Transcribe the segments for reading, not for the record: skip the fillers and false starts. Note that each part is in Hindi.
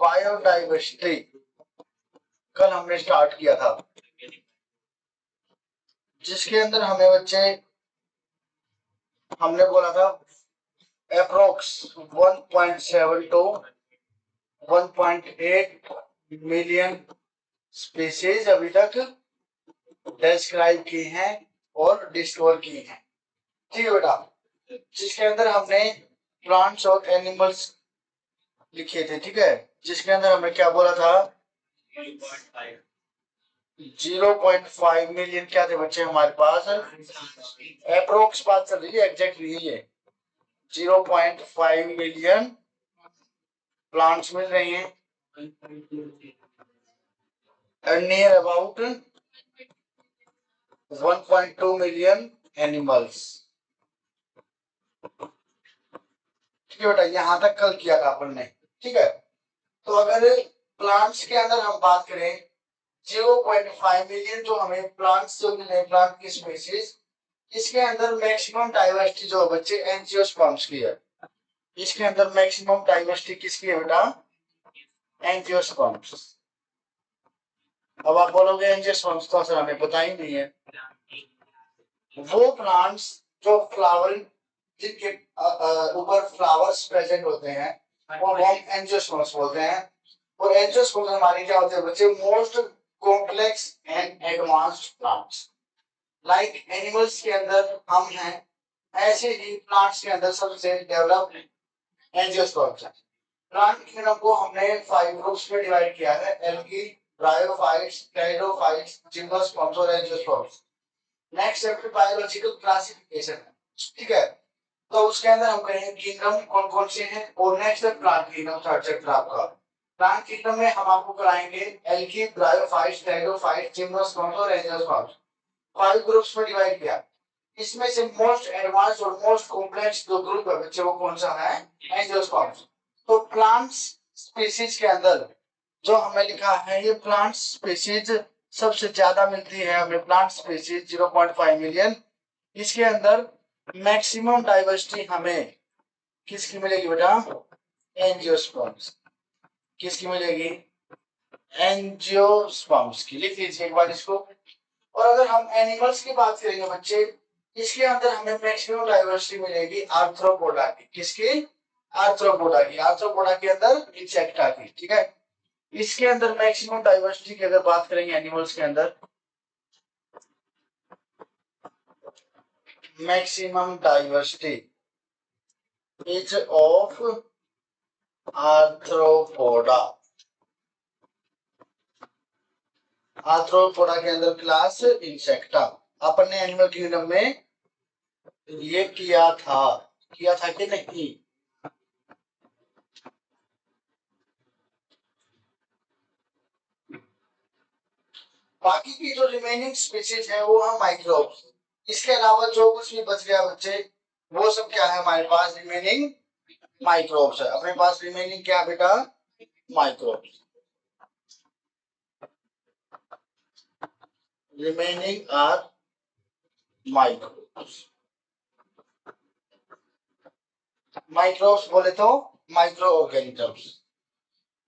बायोडाइवर्सिटी कल हमने स्टार्ट किया था, जिसके अंदर हमें बच्चे हमने बोला था अप्रोक्स 1.7 to 1.8 मिलियन स्पीसीज अभी तक डिस्क्राइब की हैं और डिस्कवर की हैं। ठीक है बेटा, जिसके अंदर हमने प्लांट्स और एनिमल्स लिखे थे। ठीक है, जिसके अंदर हमने क्या बोला था 0.5 मिलियन क्या थे बच्चे हमारे पास, अप्रोक्स बात चल रही है, एग्जैक्ट यही है। 0.5 मिलियन प्लांट्स मिल रही हैं and near about 1.2 million animals. ठीक है बेटा, यहां तक कल किया था अपन ने। ठीक है, तो अगर प्लांट्स के अंदर हम बात करें 0.5 मिलियन जो हमें प्लांट्स जो मिले, प्लांट की स्पीसीज, इसके अंदर मैक्सिमम डाइवर्सिटी जो बच्चे एंजियोस्पर्म्स की है। इसके अंदर मैक्सिमम डाइवर्सिटी किसकी है बेटा, एंजियोस्पर्म्स। अब आप बोलोगे एंजियोस्पर्म्स तो सर हमें पता ही नहीं है। वो प्लांट्स जो फ्लावरिंग, जिनके ऊपर फ्लावर्स प्रेजेंट होते हैं, वो हम एंजियोस्पर्म्स बोलते हैं। और एंजियोस्पर्म्स हमारे क्या होते हैं बच्चे, most complex and advanced plants. Like animals के अंदर हम हैं, ऐसे ही प्लांट्स के अंदर सबसे डेवलप्ड एंजियोस्पर्म्स है। प्लांट किंगडम को हमने 5 ग्रुप्स में डिवाइड किया है, एल्गी, ब्रायोफाइट्स, टेरिडोफाइट्स, जिम्नोस्पर्म्स और angiosperms. Next chapter biological classification है। ठीक है, तो उसके अंदर हम करेंगे किंगडम कौन कौन से हैं, और नेक्स्ट है प्लांट किंगडम, थर्ड चैप्टर आपका। प्लांट किंगडम में हम आपको कराएंगे एल्गी, ब्रायोफाइट्स, टेरिडोफाइट्स, जिम्नोस्पर्म्स और एंजियोस्पर्म्स। 5 ग्रुप्स में डिवाइड किया। इसमें से मोस्ट एडवांस्ड और मोस्ट कॉम्प्लेक्स जो ग्रुप है बच्चे वो कौन सा है, एंजियोस्पर्म्स। तो प्लांट्स स्पीशीज के अंदर जो हमें लिखा है, ये प्लांट स्पीशीज सबसे ज्यादा मिलती है हमें, प्लांट स्पीशीज 0.5 मिलियन। इसके अंदर मैक्सिमम डाइवर्सिटी हमें किसकी मिलेगी बेटा, एंजियोस्पर्म्स। किसकी मिलेगी, एंजियोस्पर्म्स की। लिख लीजिए एक बार इसको। और अगर हम एनिमल्स की बात करेंगे बच्चे, इसके अंदर हमें मैक्सिमम डाइवर्सिटी मिलेगी आर्थ्रोपोडा की। किसकी, आर्थ्रोपोडा की। आर्थ्रोपोडा के अंदर इंसेक्टा की। ठीक है, इसके अंदर मैक्सिमम डाइवर्सिटी की अगर बात करेंगे एनिमल्स के अंदर, maximum diversity is of arthropoda. Arthropoda के अंदर क्लास इंसेक्टा। अपन ने एनिमल किंगडम में ये किया था कि नहीं। बाकी की जो रिमेनिंग स्पीशीज है वो है माइक्रोब्स। इसके अलावा जो कुछ भी बच गया बच्चे, वो सब क्या है हमारे पास, रिमेनिंग माइक्रोब्स है। अपने पास रिमेनिंग क्या बेटा, microbes. Remaining are microbes. Microbes बोले तो माइक्रो ऑर्गेनिजम्स,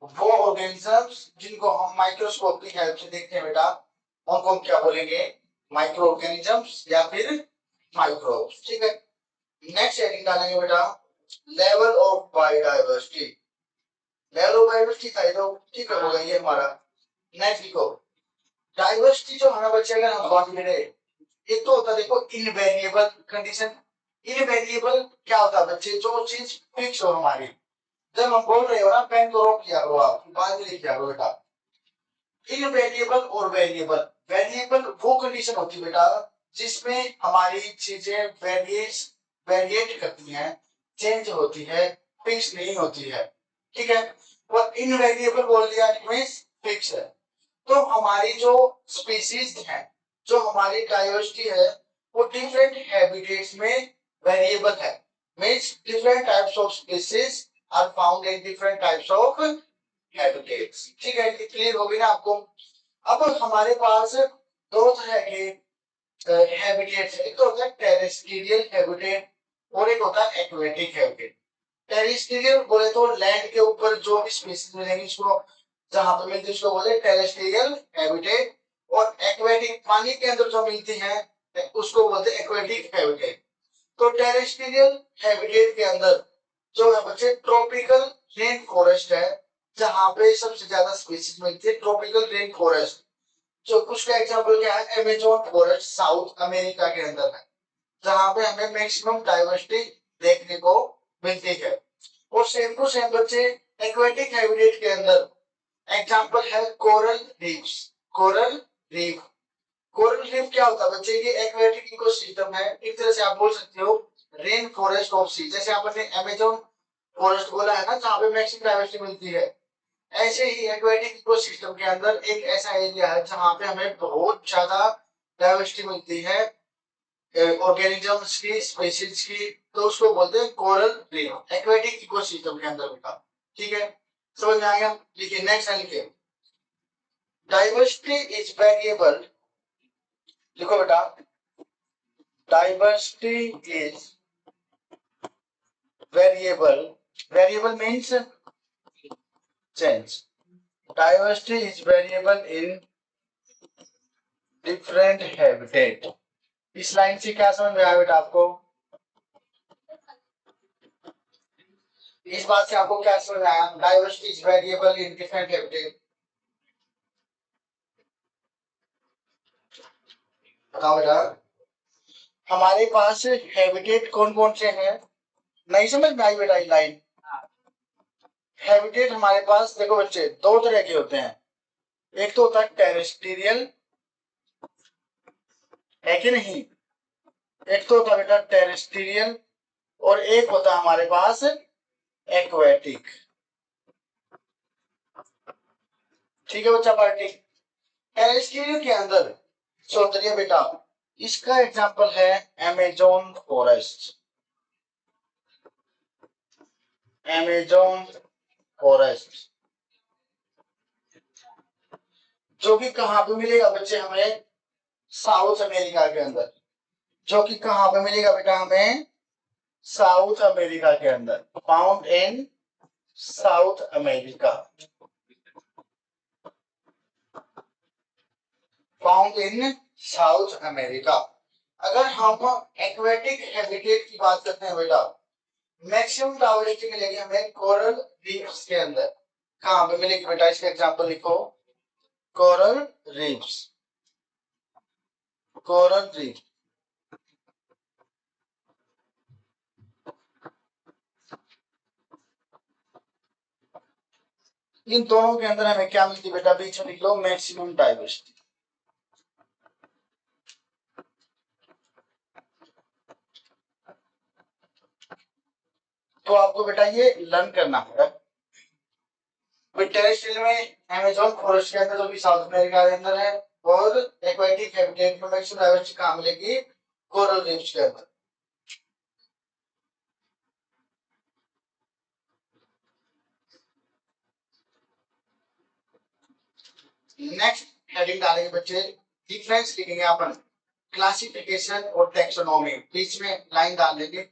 वो ऑर्गेनिजम्स जिनको हम माइक्रोस्कोप की हेल्प से देखते हैं बेटा, उनको हम क्या बोलेंगे, माइक्रो ऑर्गेनिजम्स या फिर माइक्रोब्स। ठीक है, नेक्स्ट हेडिंग डालेंगे बेटा, level of biodiversity. Level of biodiversity था ये तो, ठीक है, हो गई ये हमारा। नेक्स्ट लिखो, डाइवर्सिटी जो हमें बच्चे अगर हम बात करें, एक तो होता है देखो इनवेरिएबल कंडीशन। इनवेरिएबल क्या होता है बच्चे, जो चीज फिक्स हो हमारी। जब हम बोल रहे हो ना, पेन को रोक किया करो, आप बाद में लिख किया करो बेटा। इनवेरिएबल और वेरिएबल, वेरिएबल वो कंडीशन होती है बेटा जिसमें हमारी चीजें वेरिएट करती हैं, चेंज होती है, फिक्स नहीं होती है। ठीक है, और इनवेरिएबल बोल दिया मींस फिक्स है। तो हमारी जो स्पीशीज है, जो हमारी डाइवर्सिटी है, वो डिफरेंट हैबिटेट्स में वेरिएबल है। Means different types of species are found in different types of habitats. ठीक है, ये क्लियर हो गई ना आपको। अब हमारे पास दो तरह के हैबिटेट्स है। एक तो होता है टेरेस्ट्रियल हैबिटेट और एक होता है एक्वेटिक हैबिटेट। टेरेस्ट्रियल बोले तो लैंड के ऊपर जो भी स्पीसीज मिलेंगी उसको, जहां पे मिलती है उसको बोले टेरेस्ट्रियल हैबिटेट। और एक्वेटिक पानी के अंदर जो मिलती है उसको बोलते हैं एक्वेटिक हैबिटेट। तो टेरेस्ट्रियल हैबिटेट के अंदर जो है बच्चे ट्रॉपिकल रेन फॉरेस्ट है, जहां पे सबसे ज्यादा स्पीसीज मिलती है ट्रॉपिकल रेन फॉरेस्ट। जो कुछ का एग्जांपल क्या है, अमेज़न फॉरेस्ट साउथ अमेरिका के अंदर है, जहां पे हमें मैक्सिमम डाइवर्सिटी देखने को मिलती है। और सेम टू सेम बच्चे एक्वेटिक हैबिटेट के अंदर एग्जांपल है coral reefs. Coral reef, coral reef क्या होता है बच्चे, ये एक्वेटिक इकोसिस्टम है। एक तरह से आप बोल सकते हो रेन फॉरेस्ट ऑफ सी, जैसे आपने अमेज़न फॉरेस्ट बोला है ना जहां पे मैक्सिमम डाइवर्सिटी मिलती है, ऐसे ही एक्वेटिक इकोसिस्टम के अंदर एक ऐसा एरिया है जहां पे हमें बहुत ज्यादा डाइवर्सिटी मिलती है ऑर्गेनिजम्स की, स्पीशीज की। तो उसको बोलते हैं कोरल रीफ, एक्वेटिक इकोसिस्टम के अंदर बेटा। ठीक है, समझ में आएगा। लिखिए नेक्स्ट लिखिए, डाइवर्सिटी इज वेरिएबल। लिखो बेटा, diversity is variable. Variable means change. Diversity is variable in different habitat. इस लाइन से क्या समझ में आया बेटा आपको? इस बात से आपको क्या समझ आया? Diversity is variable in different habitat. बताओ बेटा, हमारे पास हैबिटेट कौन कौन से हैं? नहीं समझ में आई बेटा ये लाइन? हैबिटेट हमारे पास देखो बच्चे दो तरह के होते हैं, एक तो होता है टेरेस्ट्रियल, है कि नहीं? एक तो होता है बेटा टेरेस्ट्रियल और एक होता है हमारे पास एक्वेटिक। ठीक है बच्चा पार्टी। टेरेस्ट्रियल के अंदर सोचिए बेटा, इसका एग्जांपल है अमेज़न फॉरेस्ट। अमेज़न फॉरेस्ट जो कि कहां पे मिलेगा बच्चे हमें? साउथ अमेरिका के अंदर। जो कि कहां पे मिलेगा बेटा हमें? साउथ अमेरिका के अंदर। Found in south America. Found in south America. अगर हम एक्वेटिक हैबिटेट की बात करते हैं बेटा, मैक्सिमम डाइवर्सिटी मिलेगी हमें कोरल रीफ्स के अंदर। कहां पे मिलेगी बेटा? इसका एग्जांपल लिखो, कोरल रीफ्स। कोरल रीफ, इन दोनों के अंदर हमें क्या मिलती है बेटा? बीच में लिख लो मैक्सिमम डाइवर्सिटी। तो आपको बेटा ये लर्न करना है। टेरेस्ट्रियल में अमेज़न फॉरेस्ट के अंदर जो भी साउथ अमेरिका के अंदर है, और एक्वेटिक हैबिटेट में मैक्सिमम डाइवर्सिटी कहां मिलेगी? कोरल रीफ्स के अंदर। नेक्स्ट हेडिंग डालेंगे बच्चे, डिफरेंस लिखेंगे अपन, क्लासिफिकेशन और टेक्सोनॉमी। बीच में लाइन डाल देंगे,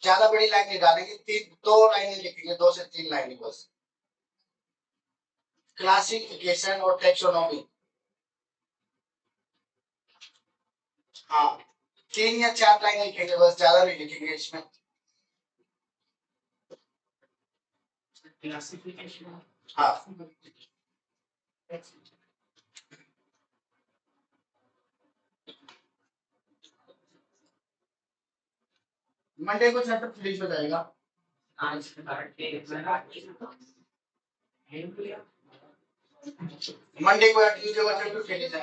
ज्यादा बड़ी लाइन नहीं डालेंगे, तीन दो लाइनें लिखेंगे, 2 से 3 लाइनें बस। क्लासिफिकेशन और टेक्सोनॉमी, हाँ 3 या 4 लाइनें लिखेंगे बस, ज्यादा नहीं लिखेंगे इसमें। हाँ मंडे को चैप्टर फिनिश हो जाएगा। मंडे को या ट्यूसडे को चैप्टर फिनिश है।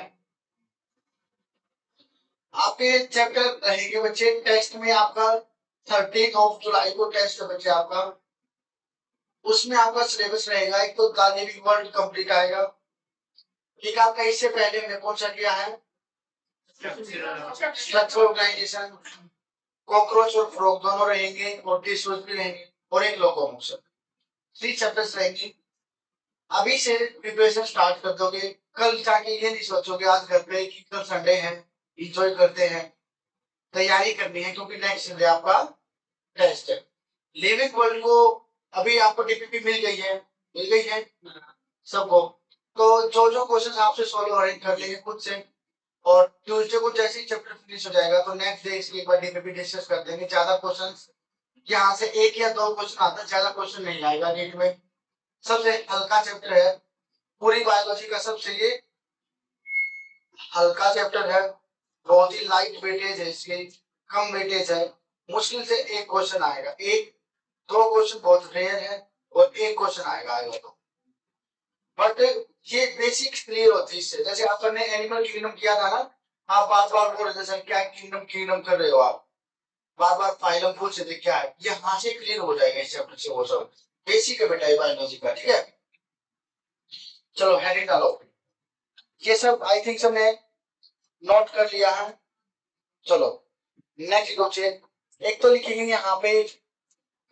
आपके चैप्टर रहेंगे बच्चे टेस्ट में, आपका 13 को टेस्ट है बच्चे आपका। उसमें आपका सिलेबस रहेगा, एक तो द लिविंग वर्ल्ड कंप्लीट आएगा। ठीक है, आपका इससे पहले हमने कौन सा किया है? स्ट्रक्चर ऑर्गेनाइजेशन, कॉकरोच और फ्रॉग दोनों रहेंगे, और टिश्यूज भी रहेंगे, और एक लोकोमोशन। 3 चैप्टर्स रहेंगे। अभी से प्रिपरेशन स्टार्ट कर दोगे, कल जाके ये नहीं सोचोगे आज घर पे कि कल संडे है, इंजॉय करते हैं। तैयारी करनी है क्योंकि नेक्स्ट संडे आपका लिविंग वर्ल्ड को अभी आपको डीपीपी मिल गई है सबको। तो जो जो क्वेश्चन आपसे सॉल्व अरेंज कर लेंगे खुद से, और ट्यूसडे को जैसे ही चैप्टर फिनिश हो जाएगा तो नेक्स्ट डे इसकी एक बार डीपीपी डिस्कस कर देंगे। ज्यादा क्वेश्चन यहाँ से एक या दो क्वेश्चन आता है, ज्यादा क्वेश्चन नहीं आएगा नीट में। सबसे हल्का चैप्टर है पूरी बायोलॉजी का, सबसे ये हल्का चैप्टर है, बहुत ही लाइट वेटेज है इसकी, कम वेटेज है। मुश्किल से एक क्वेश्चन आएगा, एक दो क्वेश्चन बहुत रेयर है, और एक क्वेश्चन आएगा तो। बट ये बेसिक क्लियर होती है इससे। जैसे आपने एनिमल किंगडम किया था ना, आप बार बार बोल रहे थे क्या किंगडम किंगडम कर रहे हो आप, बार बार फाइलम पूछ रहे थे क्या है, ये यहाँ से क्लियर हो जाएगा इस चैप्टर से। वो सब बेसिक है बेटा बायोलॉजी का, ठीक है। चलो हेडिंग डालो, ये सब आई थिंक सबने नोट कर लिया है। चलो नेक्स्ट क्वेश्चन, एक तो लिखेंगे यहाँ पे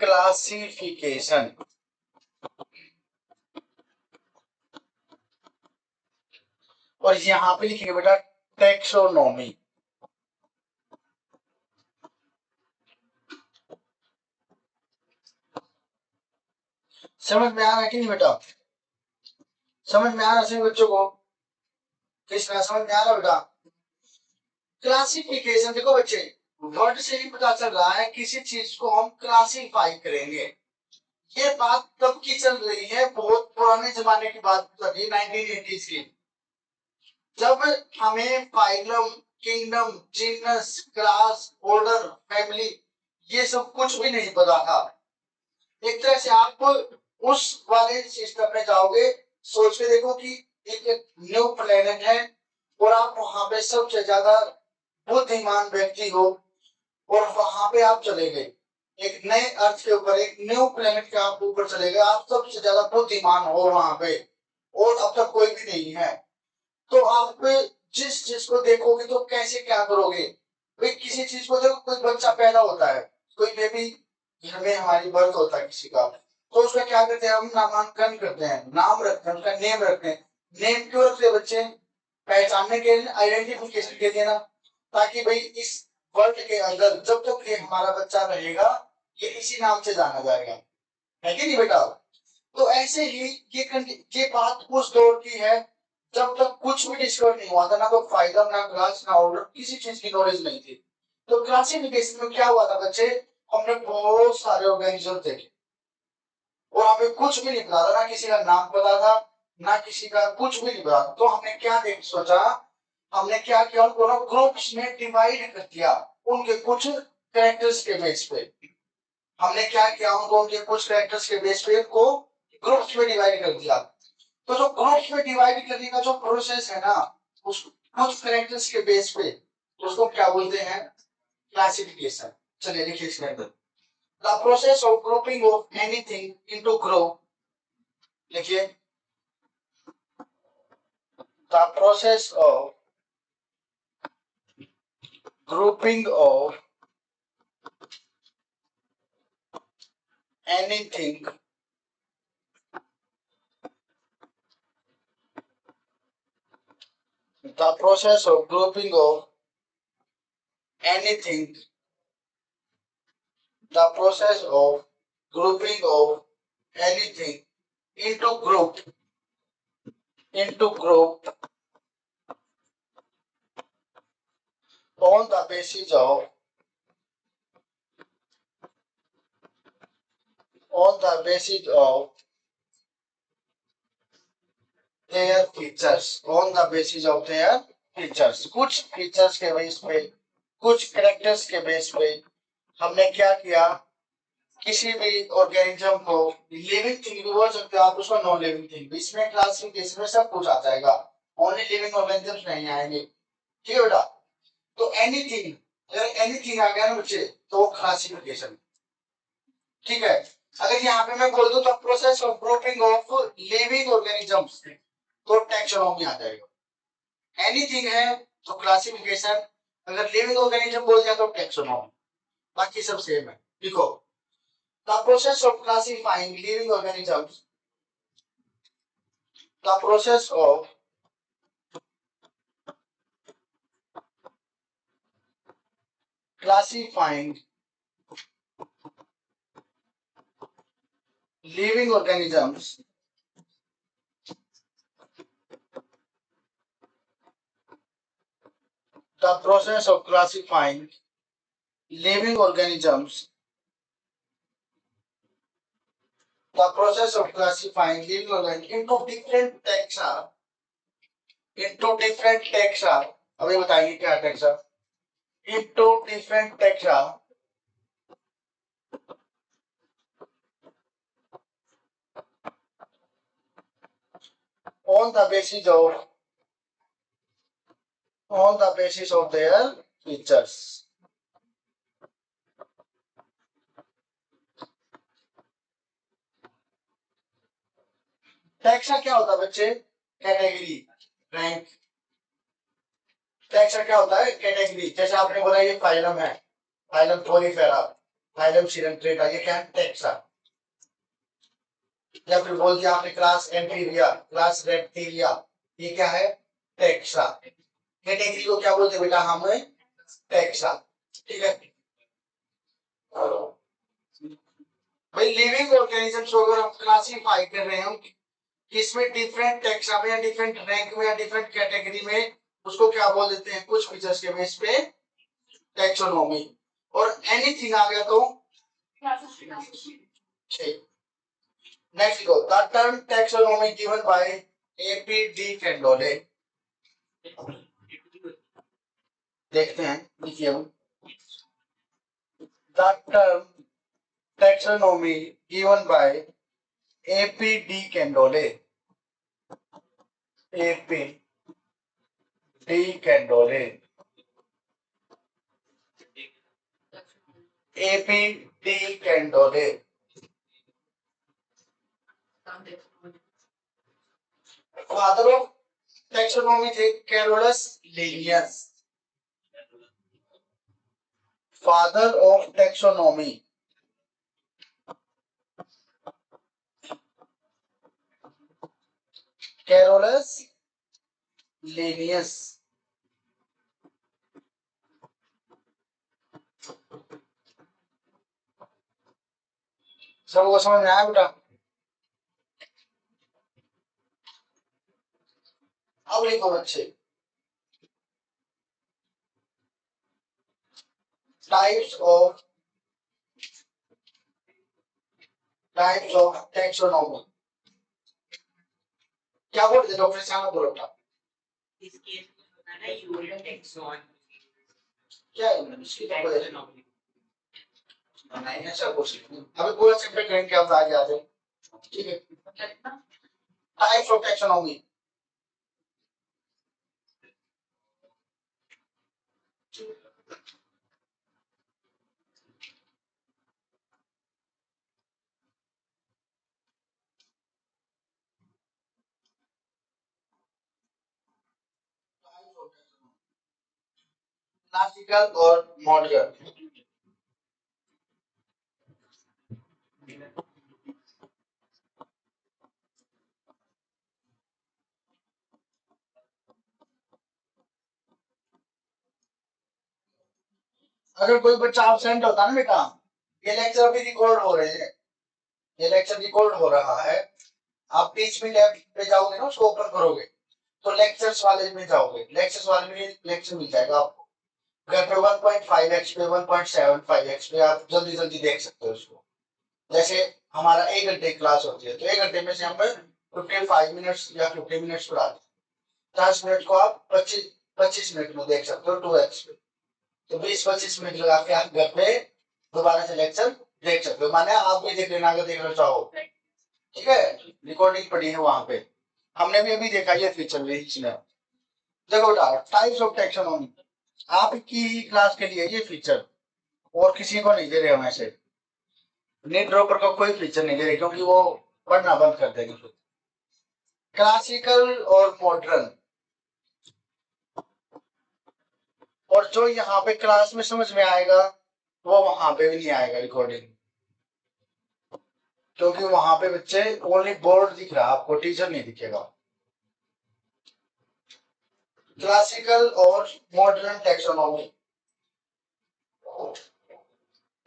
क्लासिफिकेशन, और यहाँ पे लिखेंगे बेटा टैक्सोनॉमी। समझ में आ रहा है कि नहीं बेटा, समझ में आ रहा है सभी बच्चों को, किसका समझ में आ रहा बेटा। क्लासिफिकेशन देखो बच्चे, वर्ड से ही पता चल रहा है किसी चीज को हम क्लासिफाई करेंगे। ये बात कब की चल रही है, बहुत पुराने जमाने की बात चल रही है, 1980s की, जब हमें phylum, kingdom, genus, class, order, family ये सब कुछ भी नहीं पता था। एक तरह से आप उस वाले सिस्टम में जाओगे, सोच के देखो कि एक न्यू प्लेनेट है और आप वहां पे सबसे ज्यादा बुद्धिमान व्यक्ति हो, और वहां पे आप चले गए एक नए अर्थ के ऊपर, एक न्यू प्लेनेट के आप ऊपर चले गए, आप सबसे ज्यादा बुद्धिमान हो वहां पे, और अब तक कोई भी नहीं है। तो आप जिस चीज को देखोगे तो कैसे क्या करोगे भाई, किसी चीज को देखो, कोई बच्चा पैदा होता है, कोई बेबी घर में हमारी बर्थ होता है किसी का, तो उसका क्या करते हैं हम, नामांकन करते हैं, नाम रखते हैं, उसका नेम रखते हैं। नेम क्यों रखते हैं बच्चे, पहचानने के लिए, आइडेंटिफिकेशन के लिए ना, ताकि भाई इस वर्ल्ड के अंदर जब तक ये हमारा बच्चा रहेगा ये इसी नाम से जाना जाएगा, है कि नहीं बेटा। तो ऐसे ही ये बात उस दौर की है जब तक कुछ भी डिस्कवर नहीं हुआ था, ना तो फाइलम, ना क्लास, ना ऑर्डर, किसी चीज की नॉलेज नहीं थी। तो क्लासिफिकेशन में क्या हुआ था बच्चे, हमने बहुत सारे ऑर्गेनिज्म देखे और हमें कुछ भी नहीं पता था, ना किसी का नाम पता था, ना किसी का कुछ भी नहीं पता। तो हमने क्या देख सोचा, हमने क्या किया, उनको ना ग्रुप्स में डिवाइड कर दिया, उनके कुछ कैरेक्टर्स के बेस पे। हमने क्या किया, उनको उनके कुछ कैरेक्टर्स के बेस पे उनको ग्रुप्स में डिवाइड कर दिया। तो जो ग्रुप्स में डिवाइड करने का जो प्रोसेस है ना, उस कुछ कैरेक्टर्स के बेस पे उसको क्या बोलते हैं, क्लासिफिकेशन। चलिए लिखिए इसके अंदर, the process of grouping of anything into group. लिखिए, the process of grouping of anything the process of grouping of anything the process of grouping of anything into group on the basis of on the basis of their features on the basis of their features। कुछ फीचर्स के बेस पे, कुछ कैरेक्टर्स के बेस पे हमने क्या किया, किसी भी ऑर्गेनिज्म को, लिविंग थिंग भी बोल सकते हो आप उसको, नॉन लिविंग थिंग, इसमें क्लासिफिकेशन में सब कुछ आ जाएगा, ओनली लिविंग ऑर्गेनिजम्स नहीं आएंगे, ठीक है बेटा। तो एनीथिंग, अगर एनीथिंग आ गया ना बच्चे तो क्लासिफिकेशन, ठीक है। अगर यहाँ पे मैं बोल दूं तो process of grouping of living organisms, तो टैक्सोनॉमी आ जाएगा। एनीथिंग है तो क्लासिफिकेशन, अगर लिविंग ऑर्गेनिज्म बोल दिया तो टैक्सोनॉमी, बाकी सब सेम है। देखो, the process of classifying living organisms, the process of classifying living organisms the process of classifying living organisms the process of classifying living organisms into different taxa अभी बताइए क्या taxa into different taxa on the basis of their features. Taxa क्या होता है बच्चे? Category, rank. टैक्सा क्या होता है? कैटेगरी। जैसे आपने बोला ये फाइलम है, फाइलम थोरीफेरा, फाइलम सिरेंट्रेटा, ये क्या है? टैक्सा। या फिर बोल दिया आपने क्लास एंटीरिया, क्लास रेप्टिलिया, ये क्या है? टैक्सा। कैटेगरी को क्या बोलते हैं बेटा? हम टैक्सा। ठीक है भाई, लिविंग ऑर्गेनिजम्स को अगर हम क्लासिफाई कर रहे हैं हम किसमें, डिफरेंट टैक्सा में या डिफरेंट रैंक में या डिफरेंट कैटेगरी में, उसको क्या बोल देते हैं? कुछ फीचर्स के बेस पे टैक्सोनॉमी। और एनीथिंग आ गया तो next go the term taxonomy given by AP de Candolle. देखते हैं, लिखिए the term taxonomy given by AP de Candolle. AP de Candolle, AP de Candolle. Father of taxonomy थे Carolus Linnaeus. Father of taxonomy Carolus Linnaeus. सबको समझ में आया बेटा? अब लिखो बच्चे, टाइप्स ऑफ टैक्सोनॉमी। क्या बोलते डॉक्टर साहब? बोलो बेटा। क्या है इसकी टैक्सोनॉमी? नहीं ऐसा कुछ नहीं, अभी पूरा चैप्टर करेंगे, क्या आगे आ जाए। ठीक है, टाइप्स ऑफ टैक्सोनॉमी। क्लासिकल और मॉडर्न। अगर कोई बच्चा absent होता ना बेटा, ये लेक्चर भी रिकॉर्ड हो रहे हैं, ये लेक्चर रिकॉर्ड हो रहा है। आप टीच मी लैब पे जाओगे ना, उसको ओपन करोगे तो लेक्चर्स वाले में जाओगे, लेक्चर्स वाले में लेक्चर मिल जाएगा आपको। घर पे 1.5x पे 1.75x पे आप जल्दी जल्दी देख सकते हो उसको। जैसे हमारा 1 घंटे क्लास होती है तो 1 घंटे में से हम 55 मिनट्स या 50 मिनट्स पढ़ाते हैं। 10 मिनट को आप 25 मिनट में देख सकते हो 2x पे। तो 20-25 मिनट लगा के आप घर पे दोबारा से लेक्चर देख सकते हो। माने आप भी देख लेना अगर देखना चाहो, ठीक है? रिकॉर्डिंग पड़ी है वहां पे, हमने भी अभी देखा ये फीचर भी इसमें। देखो बेटा, टाइप्स ऑफ टैक्सोनॉमी आपकी क्लास के लिए ये फीचर और किसी को नहीं दे रहे हम ऐसे। नेट ड्रॉपर को कोई फीचर नहीं दे रहे क्योंकि वो पढ़ना बंद कर देंगे। क्लासिकल और मॉडर्न, और जो यहाँ पे क्लास में समझ में आएगा वो वहां पे भी नहीं आएगा रिकॉर्डिंग, क्योंकि वहां पे बच्चे ओनली बोर्ड दिख रहा है आपको, टीचर नहीं दिखेगा। क्लासिकल और मॉडर्न टैक्सोनॉमी।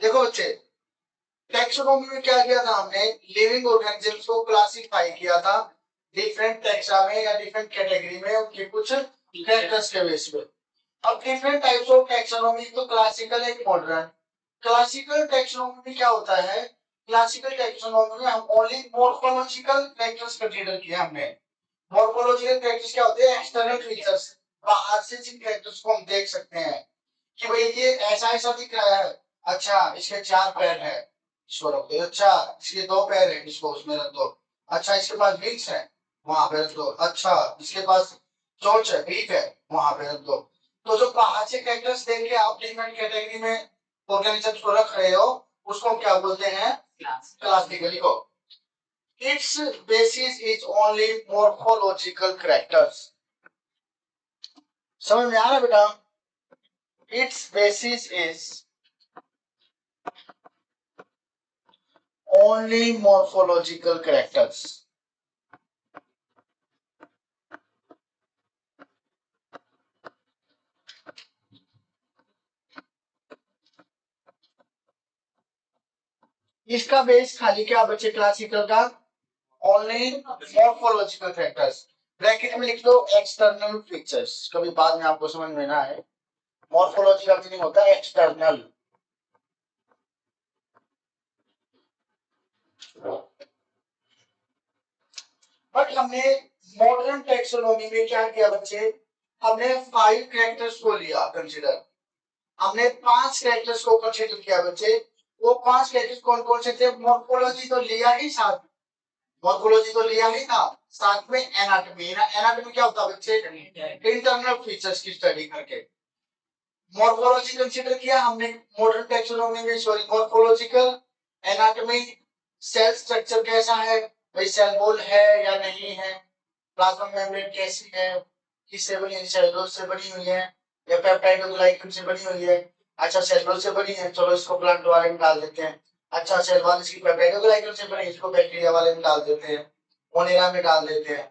देखो बच्चे, टैक्सोनॉमी में क्या किया था हमने, लिविंग ऑर्गेनिजम्स को क्लासिफाई किया था डिफरेंट टैक्सा में या डिफरेंट कैटेगरी में उनके कुछ कैरेक्टर्स के बेस पे। अब डिफरेंट टाइप्स ऑफ टैक्सोनॉमी, तो क्लासिकल एक मॉडर्न। क्लासिकल टैक्सोनॉमी में क्या होता है, क्लासिकल टैक्सोनॉमी में हम ओनली मॉर्फोलॉजिकल फैक्टर्स कंसीडर किया हमने। मॉर्फोलॉजिकल फैक्टर्स क्या होते हैं, एक्सटर्नल फीचर्स, बाहर से जिन फैक्टर्स को हम देख सकते हैं कि भाई ये ऐसा ऐसा दिख रहा है, अच्छा इसके 4 पैर है, इसको रख दो, अच्छा इसके 2 पैर है, इसको उसमें रख दो, अच्छा इसके पास विंग्स है, वहां पे रख दो, अच्छा इसके पास चोंच है, बीक है, वहां पे रख दो। तो जो बाहर से फैक्टर्स देख के आप डिफरेंट कैटेगरी में ऑर्गेनिजम्स को रख रहे हो, उसको हम क्या बोलते हैं, क्लासिकली को। It's basis is only morphological characters. समझ में आ रहा है बेटा, it's basis is only morphological characters. इसका बेस खाली क्या बच्चे, क्लासिकल का ओनली मॉर्फोलॉजिकल फैक्टर्स। ब्रैकेट में लिख दो एक्सटर्नल फीचर्स, कभी बाद में आपको समझ में ना आए। मॉर्फोलॉजी का मीनिंग होता है एक्सटर्नल। बट हमने मॉडर्न टैक्सोनॉमी में क्या किया बच्चे, हमने 5 कैरेक्टर्स को लिया कंसीडर, हमने 5 कैरेक्टर्स को कंसीडर किया बच्चे। वो 5 कैरेक्टर्स कौन कौन से थे, मॉर्फोलॉजी तो लिया ही साथ, मॉर्फोलॉजी तो लिया ही था, साथ में एनाटॉमी। एनाटॉमी क्या होता है बच्चे, इंटरनल फीचर्स की स्टडी करके। मॉर्फोलॉजी कंसीडर किया हमने मॉडर्न टैक्सोनॉमी में, sorry morphological, anatomy, cell structure कैसा है, भाई सेल वॉल है या नहीं है, प्लाज्मा मेम्ब्रेन कैसी है, किससे बनी है, सेलुलोज से बनी हुई है या पेप्टाइडोग्लाइकन से बनी हुई है, अच्छा सेलुलोज से बनी है, चलो इसको प्लांट वाले में डाल देते हैं, अच्छा सेल वाल इसकी पेप्टाइडोग्लाइकन से बनी, इसको बैक्टीरिया वाले में डाल देते हैं, मोनेरा में डाल देते हैं।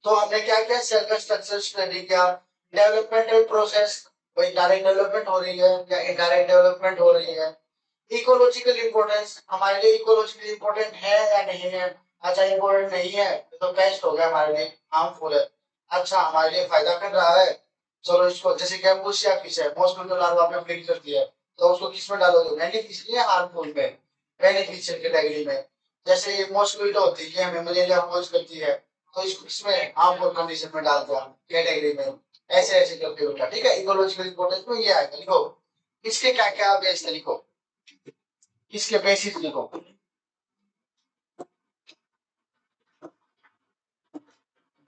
तो हमने क्या किया, सेल का स्ट्रक्चर स्टडी किया, डेवलपमेंटल प्रोसेस, कोई डायरेक्ट डेवलपमेंट हो रही है या इनडायरेक्ट डेवलपमेंट हो रही है। इकोलॉजिकल इंपोर्टेंस, हमारे लिए इकोलॉजिकल इंपोर्टेंट है या नहीं है, अच्छा इंपोर्टेंट नहीं है तो बेस्ट हो गया, हमारे लिए हार्मफुल है, अच्छा हमारे लिए फायदा कर रहा है, चलो इसको, जैसे कि बुश या फिश है, मॉस्किटो लार्वा पे ब्रीड करती है, तो उसको किस में डालोगे, बेनिफिशियल या हार्मफुल में, बेनिफिशियल कैटेगरी में। जैसे ये मॉस्किटो होती है, हमें मलेरिया कॉज करती है, तो इसको इसमें हार्मफुल कंडीशन में डाल दो कैटेगरी में, ऐसे ऐसे करके बेटा, ठीक है। इकोलॉजिकल इंपोर्टेंस में ये आएगा, लिखो इसके क्या क्या बेस है, लिखो इसके बेसिस लिखो।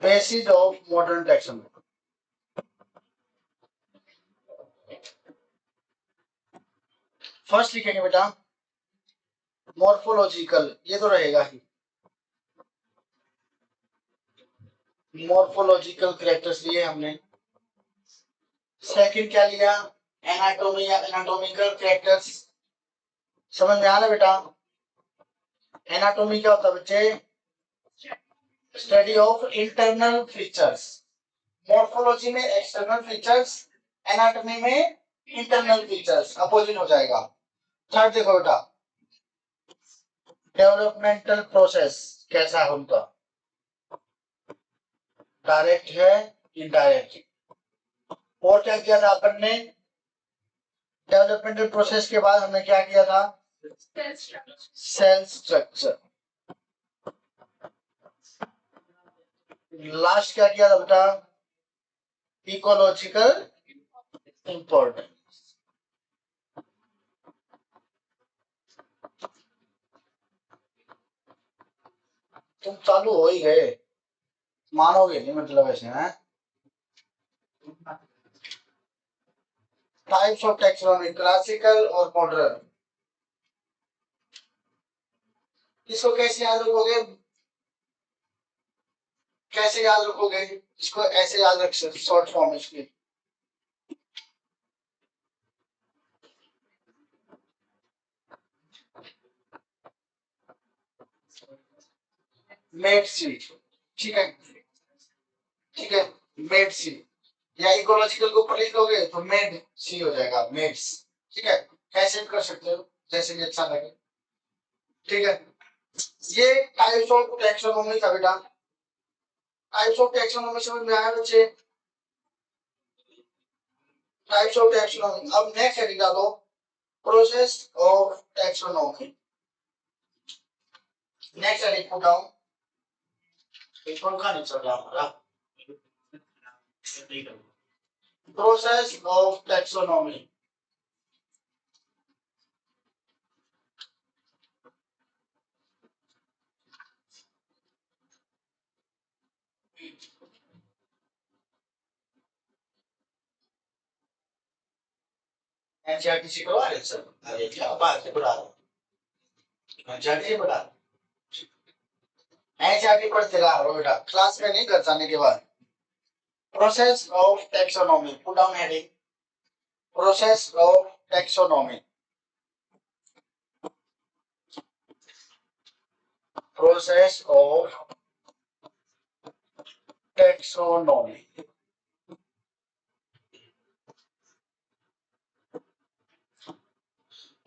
Basis of modern taxonomy, first लिखेंगे बेटा मॉर्फोलॉजिकल, ये तो रहेगा ही, मॉर्फोलॉजिकल कैरेक्टर्स लिए हमने। सेकंड क्या लिया, एनाटॉमी या एनाटॉमिकल कैरेक्टर्स। समझ में आ रहा बेटा, एनाटॉमी क्या होता है बच्चे, study of internal features. Morphology में एक्सटर्नल फीचर्स, एनाटॉमी में इंटरनल फीचर्स, अपोजिट हो जाएगा। थर्ड देखो बेटा, डेवलपमेंटल प्रोसेस कैसा है उनका, डायरेक्ट है इनडायरेक्ट। और क्या किया था अपन ने, डेवलपमेंटल प्रोसेस के बाद हमने क्या किया था, सेल स्ट्रक्चर। लास्ट क्या किया था बेटा, इकोलॉजिकल इंपॉर्टेंस। तुम चालू हो ही गए, मानोगे नहीं मतलब ऐसे हैं। टाइप्स ऑफ टैक्सोनॉमी, क्लासिकल और मॉडर्न। इसको कैसे याद रखोगे, कैसे याद रखोगे, इसको ऐसे याद रख सकते, शॉर्ट फॉर्म इसकी, मेड सी, ठीक है, ठीक है, मेड सी, या इकोलॉजिकल को ऊपर लिख दोगे तो मेड सी हो जाएगा, मेड्स, ठीक है। कैसे भी कर सकते हो, जैसे भी अच्छा लगे। ठीक है, ये टाइप्स ऑफ टैक्सोनॉमी था बेटा। टाइप्स ऑफ टैक्सोनॉमी समझ में आया बच्चे? Types of taxonomy. अब नेक्स्ट हेडिंग डालो, process of taxonomy. Next heading put down, पंखा नहीं चल रहा हमारा। Process of taxonomy. एनसीईआरटी से करवा रहे सर? अरे क्या बात है, बड़ा एनसीईआरटी से बड़ा एनसीईआरटी पढ़ते रहा बेटा, क्लास में नहीं कर जाने के बाद। Process of taxonomy, put down heading, process of taxonomy. Process of taxonomy.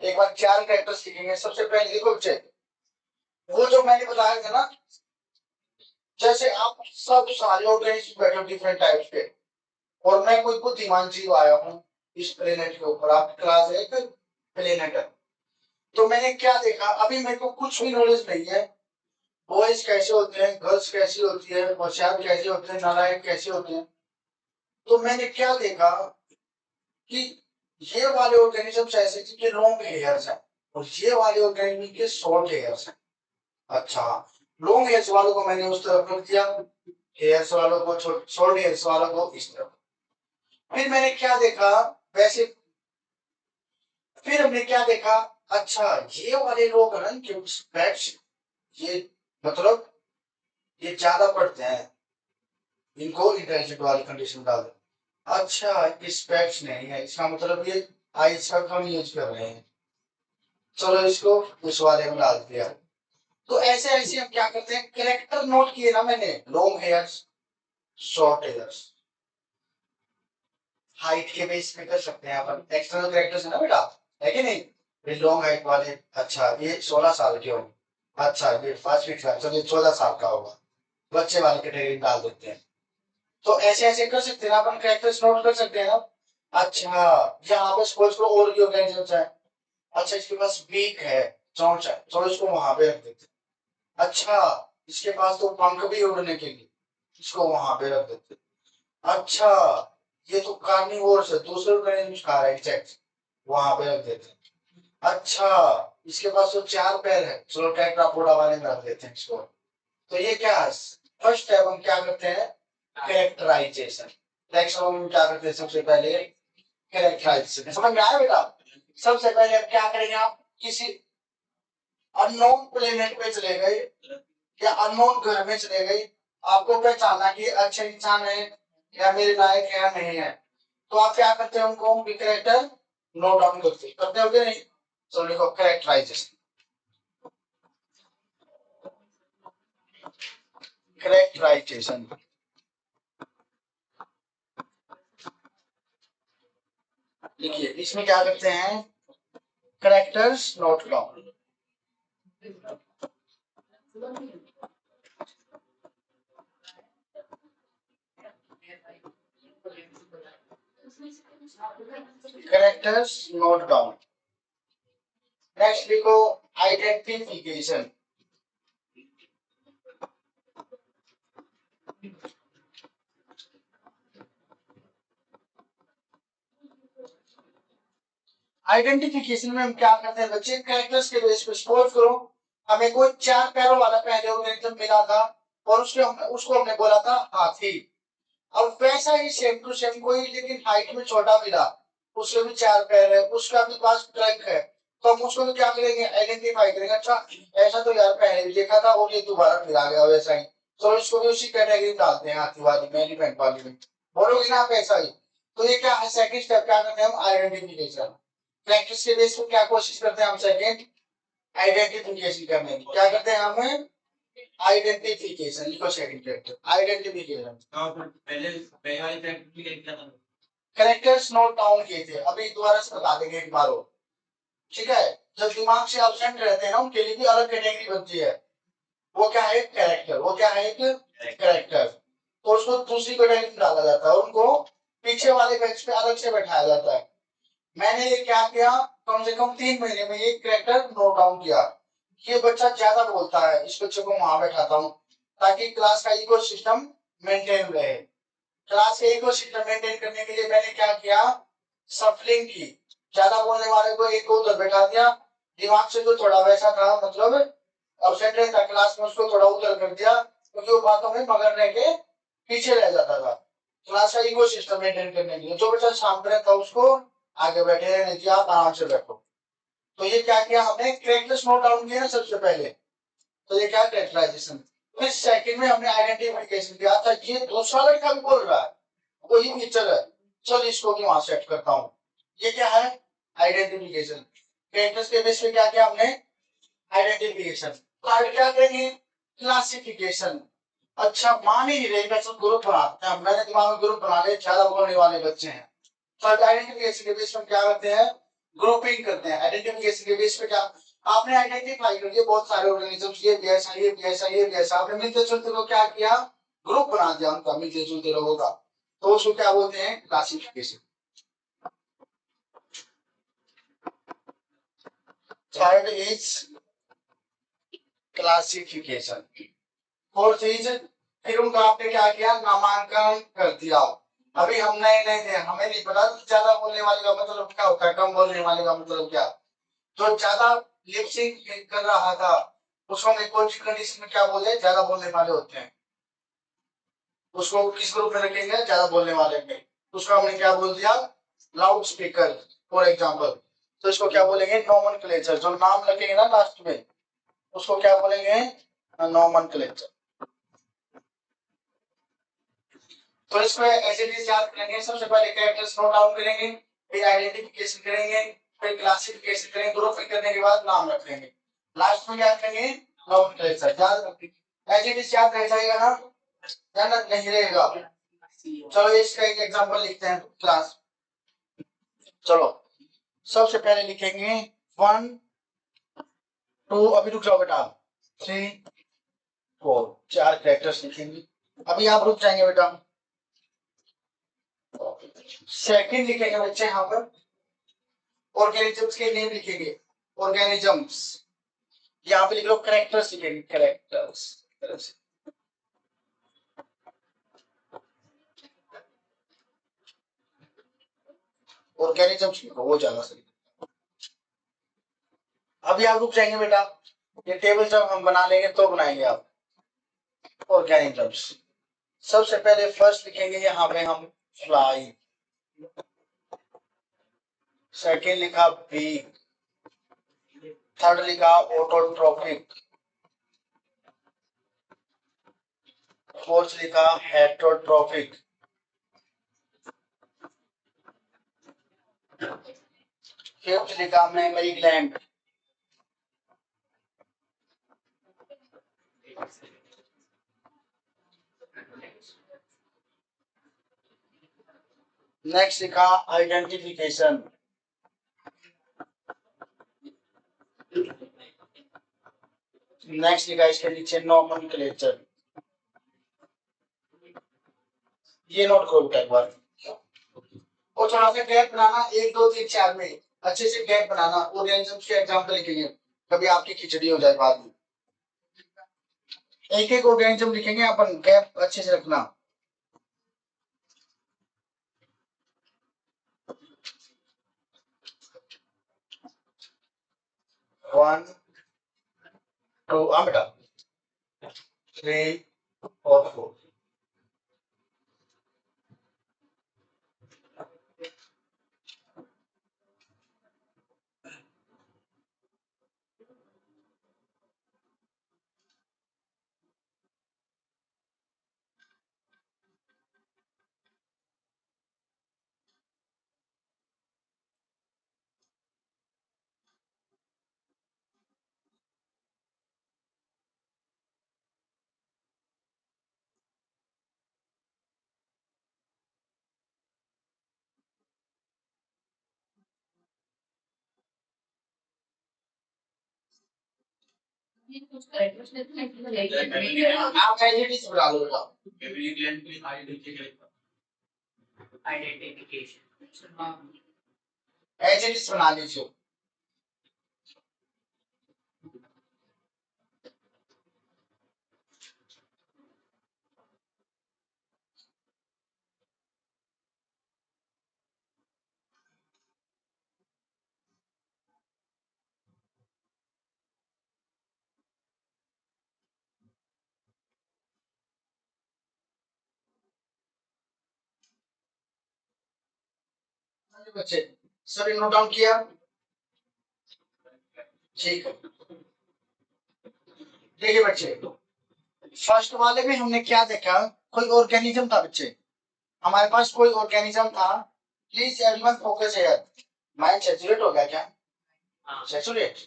एक बार चार कैरेक्टर सीखेंगे। सबसे पहले देखो बच्चे, वो जो मैंने बताया था ना, जैसे आप सब सारे ऑर्गेनिज्म बैठे हो डिफरेंट टाइप्स के, और मैं कोई बुद्धिमान जीव आया हूँ इस प्लेनेट के ऊपर, आपकी क्लास है एक प्लेनेट है, तो मैंने क्या देखा, अभी मेरे को कुछ भी नॉलेज नहीं है, बॉयज कैसे होते हैं, गर्ल्स कैसी होती है, होशियार कैसे होते हैं, नालायक कैसे होते हैं। तो मैंने क्या देखा कि ये वाले ऑर्गेनिज्म ऐसे जिनके लॉन्ग हेयर्स हैं, और ये वाले ऑर्गेनिज्म के शॉर्ट हेयर्स हैं। अच्छा, लॉन्ग हेयर्स वालों को मैंने उस तरफ रख दिया, हेयर्स वालों को, शॉर्ट हेयर्स वालों को इस तरफ। फिर मैंने क्या देखा, वैसे फिर हमने क्या देखा, अच्छा ये वाले लोग हैं कि स्पेक्स, ये मतलब ये ज्यादा पढ़ते हैं, इनको इंटेलिजेंट वाली कंडीशन डाल दो। अच्छा स्पेक्स नहीं है, इसका मतलब ये आइस का कम यूज कर रहे हैं, चलो इसको उस वाले में डाल दिया। तो ऐसे ऐसे हम क्या करते हैं, कैरेक्टर नोट किए ना मैंने, long hairs, short hairs, height के बेस पे कर सकते हैं अपन, एक्सटर्नल कैरेक्टर्स है ना बेटा, है कि नहीं? ये लॉन्ग हाइट वाले, अच्छा ये 16 साल के होंगे, अच्छा ये 5 फीट का, चलिए 14 साल का होगा, बच्चे वाली कैटेगरी डाल देते हैं। तो ऐसे ऐसे कर सकते हैं अपन, कैरेक्टर्स नोट कर सकते हैं ना। अच्छा, यहाँ पे सपोज करो और भी ऑर्गेनिजम्स है, अच्छा इसके पास बीक है, चोंच है, चलो इसको वहां पे रख देते हैं। अच्छा इसके पास तो पंख भी उड़ने के लिए, इसको वहां पे रख देते हैं। अच्छा ये तो कार्निवोर्स है, दूसरे ऑर्गेनिज्म खा रहा है, इंसेक्ट्स, वहां पे रख देते हैं। अच्छा इसके पास तो 4 पैर है, चलो टेट्रापोडा वाले में रख देते हैं इसको। तो ये क्या है, फर्स्ट स्टेप हम क्या करते हैं, कैरेक्टराइजेशन। टैक्सोनॉमी में क्या करते हैं, सबसे पहले कैरेक्टराइजेशन। समझ में आया बेटा? सबसे पहले अब क्या करेंगे, आप किसी अननोन प्लेनेट पे चले गए या अननोन ग्रह में चले गए, आपको पहचानना कि अच्छे इंसान है या मेरे लायक है या नहीं है, तो आप क्या करते हैं, उनको कैरेक्टर नोट डाउन करते हो कि नहीं? तो लिखो कैरेक्टराइजेशन। कैरेक्टराइजेशन देखिए, इसमें क्या करते हैं, characters note down. Characters note down. Next लिखो आइडेंटिफिकेशन। आइडेंटिफिकेशन में हम क्या करते हैं बच्चे, कैरेक्टर्स के बेस पे सपोज करो हमें कोई 4 पैरों वाला पहले ऑर्गेनिज्म मिला था, और उसको हमने बोला था हाथी। अब वैसा ही सेम टू सेम कोई लेकिन हाइट में छोटा मिला, उसके भी 4 पैर है, उसका भी पास ट्रंक है, तो हम उसको भी क्या करेंगे, आइडेंटिफाई करेंगे। अच्छा ऐसा तो यार पहले भी देखा था और ये दोबारा फिर आ गया वैसा ही, तो इसको भी उसी कैटेगरी में डालते हैं, हाथी वाली में, एलिफेंट वाली में, बोलोगे ना आप ऐसा ही। तो ये क्या है, सेकंड स्टेप क्या करते हैं हम, आइडेंटिफिकेशन। प्रैक्टिस के बेस पर क्या कोशिश करते हैं हम, सेकंड आइडेंटिफिकेशन करने की क्या करते हैं हम, आइडेंटिफिकेशन। लिखो सेकंड कैरेक्टर आइडेंटिफिकेशन। पहले कैरेक्टर्स नोट डाउन किए थे, अभी दोबारा से बता देंगे एक बार और, ठीक है? जब दिमाग से एब्सेंट रहते हैं ना उनके लिए भी अलग कैटेगरी बनती है। वो क्या है, कैरेक्टर। वो क्या है, एक कैरेक्टर। तो उसको दूसरी कैटेगरी में डाला जाता है, उनको पीछे वाले बेंच पे अलग से बैठाया जाता है। मैंने ये क्या किया, कम से कम 3 महीने में ये कैरेक्टर नोट डाउन किया। ये बच्चा ज्यादा बोलता है, इस बच्चे को वहां बैठाता हूँ ताकि क्लास का इकोसिस्टम मेंटेन रहे। क्लास के इकोसिस्टम मेंटेन करने के लिए मैंने क्या किया, सफलिंग की। ज्यादा बोलने वाले को एक को उधर बैठा दिया, दिमाग से जो थोड़ा वैसा था, मतलब अपसेट रहता क्लास में, उसको थोड़ा उधर कर दिया, क्योंकि वो बातों में मगन रह के पीछे रह जाता था। क्लास का इकोसिस्टम मेंटेन करने के लिए जो बच्चा सामने रहता उसको आगे बैठे रहने दिया, आप आराम से बैठो। तो ये क्या किया हमने, कैरेक्टर्स नोट डाउन किया ना सबसे पहले। तो ये क्या, कैरेक्टराइजेशन। फिर सेकंड में हमने आइडेंटिफिकेशन किया था, ये दूसरा लड़का भी बोल रहा है, वही पिक्चर है, चल इसको भी वहां सेट करता हूँ। ये क्या है, आइडेंटिफिकेशन। कैरेक्टर्स के बेस पे क्या किया हमने, आइडेंटिफिकेशन। थर्ड क्या करेंगे, क्लासिफिकेशन। अच्छा मान ही नहीं रही, मैं सब ग्रुप बनाते हैं, मैंने दिमाग में ग्रुप बना लिए, ज्यादा बोलने वाले बच्चे हैं। थर्ड आइडेंटिफिकेशन के बेस पे क्या करते हैं, ग्रुपिंग करते हैं। आइडेंटिफिकेशन के बेस पे क्या, आपने आइडेंटिफाई कर दिया बहुत सारे ऑर्गेनिजम्स, ये भी ऐसा, ये भी ऐसा, ये भी ऐसा, आपने मिलते जुलते को क्या किया, ग्रुप बना दिया उनका, मिलते जुलते लोगों का। तो उसको क्या बोलते हैं, classification. Third is classification. Fourth is, फिर उनका आपने क्या किया, नामांकन कर दिया। अभी हम नए नए थे, हमें नहीं पता ज्यादा बोलने वाले का मतलब क्या होता है, कम बोलने वाले का मतलब क्या। जो ज्यादा लिपसिंग कर रहा था उसको हम कुछ कंडीशन में क्या बोले, ज्यादा बोलने वाले होते हैं। उसको किस ग्रुप में रखेंगे, ज्यादा बोलने वाले में। उसको हमने क्या बोल दिया, लाउड स्पीकर फॉर एग्जाम्पल। तो इसको क्या बोलेंगे, नोमेनक्लेचर। जो नाम रखेंगे ना लास्ट में उसको क्या बोलेंगे, नोमेनक्लेचर। तो इसमें ऐसे चीज याद करेंगे, सबसे पहले कैरेक्टर्स नोट डाउन करेंगे, फिर आइडेंटिफिकेशन करेंगे, फिर क्लासिफिकेशन करेंगे, ग्रुपिंग करने के बाद नाम रख लेंगे, लास्ट में क्या करेंगे, नोमेनक्लेचर। याद रखिए ऐसे चीज याद रह जाएगा ना, या ना नहीं रहेगा। चलो इसका एक एग्जांपल लिखते हैं क्लास। चलो सबसे पहले लिखेंगे 1 2, अभी रुक जाओ बेटा, 3 4, 4 कैरेक्टर्स लिखेंगे। अभी आप रुक जाएंगे बेटा। सेकंड लिखेंगे बच्चे यहाँ पर, ऑर्गेनिजम्स के नेम लिखेंगे, ऑर्गेनिजम्स। यहाँ पे लिख लो कैरेक्टर्स लिखेंगे, कैरेक्टर्स। ऑर्गेनिजम्स लिखो, वो ज्यादा सही। अभी आप रुक जाएंगे बेटा, ये टेबल जब हम बना लेंगे तो बनाएंगे आप। ऑर्गेनिजम्स, सबसे पहले फर्स्ट लिखेंगे यहाँ पे हम फ्लाई। सेकेंड लिखा बी। थर्ड लिखा ऑटोट्रोपिक। फोर्थ लिखा हेटरोट्रोपिक। फिफ्थ लिखा मेमोरी ग्लैंड। नेक्स्ट लिखा आइडेंटिफिकेशन। नेक्स्ट लिखा इसके नीचे नोमेनक्लेचर। ये नोट करो बेटा एक बार। और थोड़ा सा गैप बनाना, 1 2 3 4 में अच्छे से गैप बनाना। ऑर्गेनिजम्स के एग्जांपल लिखेंगे, कभी आपकी खिचड़ी हो जाए बाद में। एक एक ऑर्गेनिज्म लिखेंगे अपन, गैप अच्छे से रखना। 1 2, हाँ बेटा, 3 और 4। आप एडिटिव बना लो बेटा, एडिटिव बना लीजिए। बच्चे सभी नोट डाउन किया? ठीक है, देखिए बच्चे, फर्स्ट वाले में हमने क्या देखा, कोई ऑर्गेनिज्म था बच्चे, हमारे पास कोई ऑर्गेनिज्म था। Please everyone focus here. Mind saturate हो गया क्या? सैचुरेट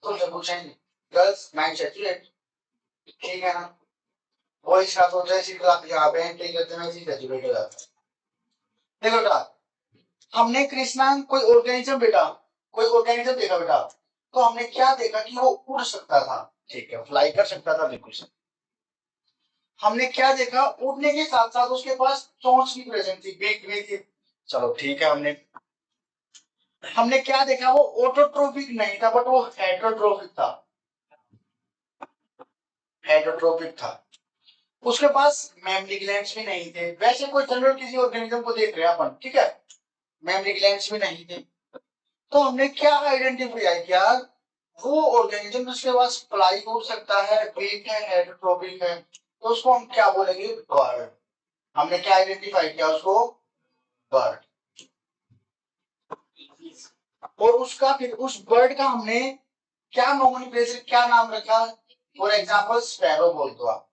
तुमसे पूछेंगे गर्ल्स, माइंड सैचुरेट ठीक है ना? वही साथ हो जैसी क्लास यहाँ पे एंट्री करते हैं इसी सैचुरेट हो जाता है। देखो बेटा, हमने कृष्णा कोई ऑर्गेनिज्म बेटा, कोई ऑर्गेनिज्म देखा बेटा, तो हमने क्या देखा कि वो उड़ सकता था, ठीक है, फ्लाई कर सकता था, बिल्कुल सही। हमने क्या देखा, उड़ने के साथ साथ उसके पास चोंच की प्रेजेंट थी, बीक भी थी, चलो ठीक है। हमने हमने क्या देखा, वो ऑटोट्रोपिक नहीं था बट वो हेटरोट्रोपिक था, हेटरोट्रोपिक था। उसके पास मेमरी ग्लैंड्स भी नहीं थे, वैसे कोई जनरल किसी ऑर्गेनिज्म को देख रहे हैं अपन, ठीक है, मेमरी ग्लैंड्स भी नहीं थे। तो हमने क्या आइडेंटिफाई किया, वो ऑर्गेनिज्म जिसके पास फ्लाई उड़ सकता है, बीक है, हेटरोट्रोपिक है, तो उसको हम क्या बोलेंगे, बर्ड। हमने क्या आइडेंटिफाई किया उसको, बर्ड। और उसका फिर उस बर्ड का हमने क्या नोमेनक्लेचर, क्या नाम रखा, फॉर एग्जांपल स्पैरो बोल दो आप,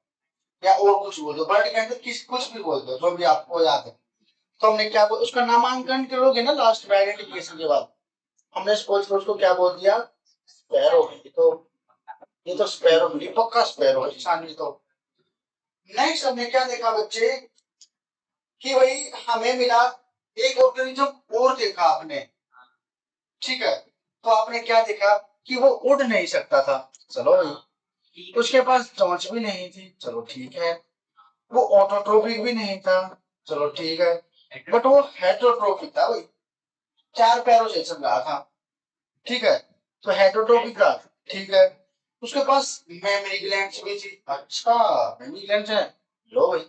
या और कुछ बोल दो, बर्ड के अंदर किस कुछ भी बोल दो, जो भी आपको याद है। तो हमने क्या बोल, उसका नामांकन करोगे ना लास्ट में आइडेंटिफिकेशन के बाद, हमने सपोज उसको क्या बोल दिया, स्पैरो। ये तो स्पैरो मिली, पक्का स्पैरो है शानी तो। नेक्स्ट हमने क्या देखा बच्चे, कि भाई हमें मिला एक ऑर्गेनिज्म और देखा आपने, ठीक है, तो आपने क्या देखा कि वो उड़ नहीं सकता था, चलो भाई, उसके पास चोंच भी नहीं थी, चलो ठीक है, वो ऑटोट्रोपिक भी नहीं था, चलो ठीक है, बट वो हेटरोट्रोपिक था भाई, चार पैरों से चल रहा था, ठीक है, तो हेटरोट्रोपिक था, ठीक है। उसके पास मेमोरी ग्लैंड्स भी थी, अच्छा मेमोरी ग्लैंड्स है, लो भाई।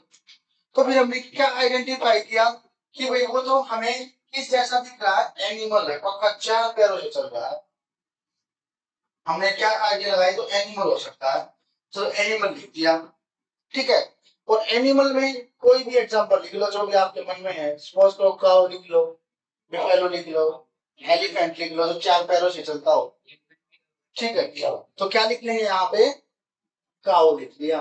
तो फिर हमने क्या आइडेंटिफाई किया कि भाई वो तो हमें किस जैसा दिख रहा है, एनिमल है, पक्का चार पैरों से चल रहा है। हमने क्या आइडिया लगाई, तो एनिमल हो सकता है, तो एनिमल लिख दिया, ठीक है। और एनिमल में कोई भी एग्जांपल लिख लो जो भी आपके मन में है, सपोज करो काउ लिख लो, बिफेलो लिख लो, एलिफेंट लिख लो, जो चार पैरों से चलता हो, ठीक है। तो क्या लिख लेंगे यहाँ पे, काउ लिख दिया।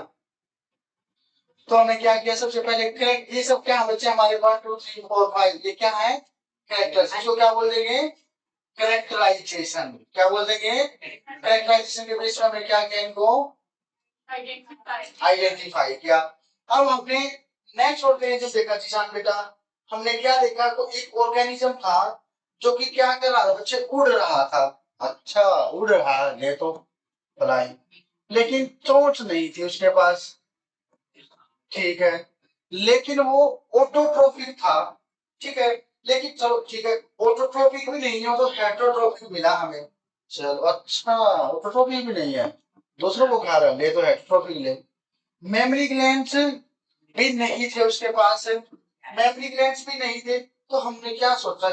तो हमने क्या किया, सबसे पहले करेक्ट, ये सब क्या है बच्चे हमारे 1 2 3 4 5, ये क्या है, कैरेक्टर्स, इसको क्या बोल देंगे, करेक्टराइजेशन। क्या बोल देंगे, करेक्टराइजेशन के बेस पर हमने क्या किया, इनको आइडेंटिफाई किया। अब हमने नेक्स्ट ऑर्गेनिज्म देखा जिशान बेटा, हमने क्या देखा, तो एक ऑर्गेनिज्म था जो कि क्या कर रहा था बच्चे, उड़ रहा था, अच्छा उड़ रहा है, ये तो भलाई, लेकिन चोंच नहीं थी उसके पास, ठीक है, लेकिन वो ऑटोट्रोपिक था, ठीक है, लेकिन चलो ठीक है, ऑटोट्रोपिक भी नहीं है तो हेटरोट्रोपिक मिला हमें, चलो अच्छा, ऑटोट्रोपिक भी नहीं है, दूसरों को खा रहा है, ले तो हेटरोट्रोपिक ले। मेमोरी ग्लैंड्स भी नहीं थे उसके पास, मेमोरी ग्लैंड्स भी नहीं थे, तो हमने क्या सोचा,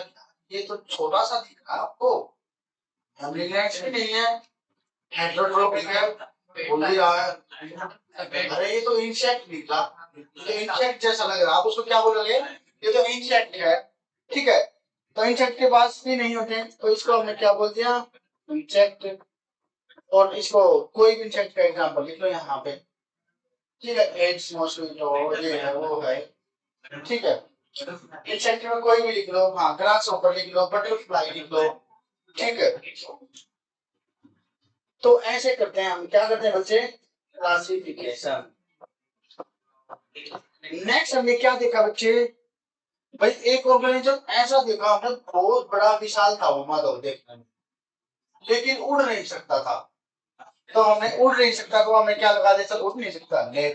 ये तो छोटा सा दिख रहा है आपको, मेमोरी ग्लैंड्स भी नहीं है, हेटरोट्रोपिक है, बोल भी रहा है, अरे ये तो इंसेक्ट निकला, तो इंसेक्ट जैसा लग रहा है, आप उसको क्या बोलोगे, ये तो इंसेक्ट है, ठीक है, तो इंसेक्ट के पास भी नहीं होते, तो इसको हमने क्या बोल दिया, इंसेक्ट। और इसको कोई भी इंसेक्ट का एग्जांपल लिख लो यहाँ पे, ठीक है, एड्स, मॉस्किटो, ये है वो है, ठीक है, इंसेक्ट में कोई भी लिख लो, हाँ ग्रास हॉपर लिख लो, बटरफ्लाई लिख लो, ठीक है। तो ऐसे करते हैं हम, क्या करते हैं बच्चे, क्लासिफिकेशन। नेक्स्ट हमने क्या देखा बच्चे, भाई एक ऑर्गेनिज्म ऐसा देखा हमने, बहुत बड़ा विशाल था वो, माधव देखने में, लेकिन उड़ नहीं सकता था, तो हमने उड़ नहीं सकता, तो हमने क्या लगा दिया, सर उड़ नहीं सकता ले।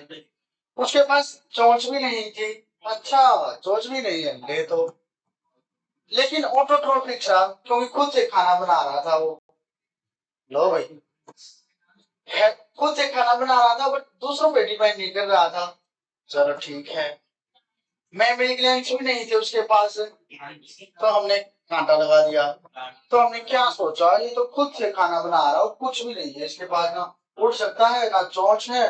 उसके पास चोंच भी नहीं थी, अच्छा चोंच भी नहीं है ले तो, लेकिन ऑटोट्रोफिक था क्योंकि खुद से खाना बना रहा था वो। लो भाई, खुद से खाना बना रहा था बट दूसरों पे डिपेंड नहीं कर रहा था। चलो ठीक है, मेमोरी ग्लैंड्स भी नहीं थे उसके पास, तो हमने कांटा लगा दिया। तो हमने क्या सोचा, ये तो खुद से खाना बना रहा है, कुछ भी नहीं है इसके पास, ना उड़ सकता है, ना चोंच है,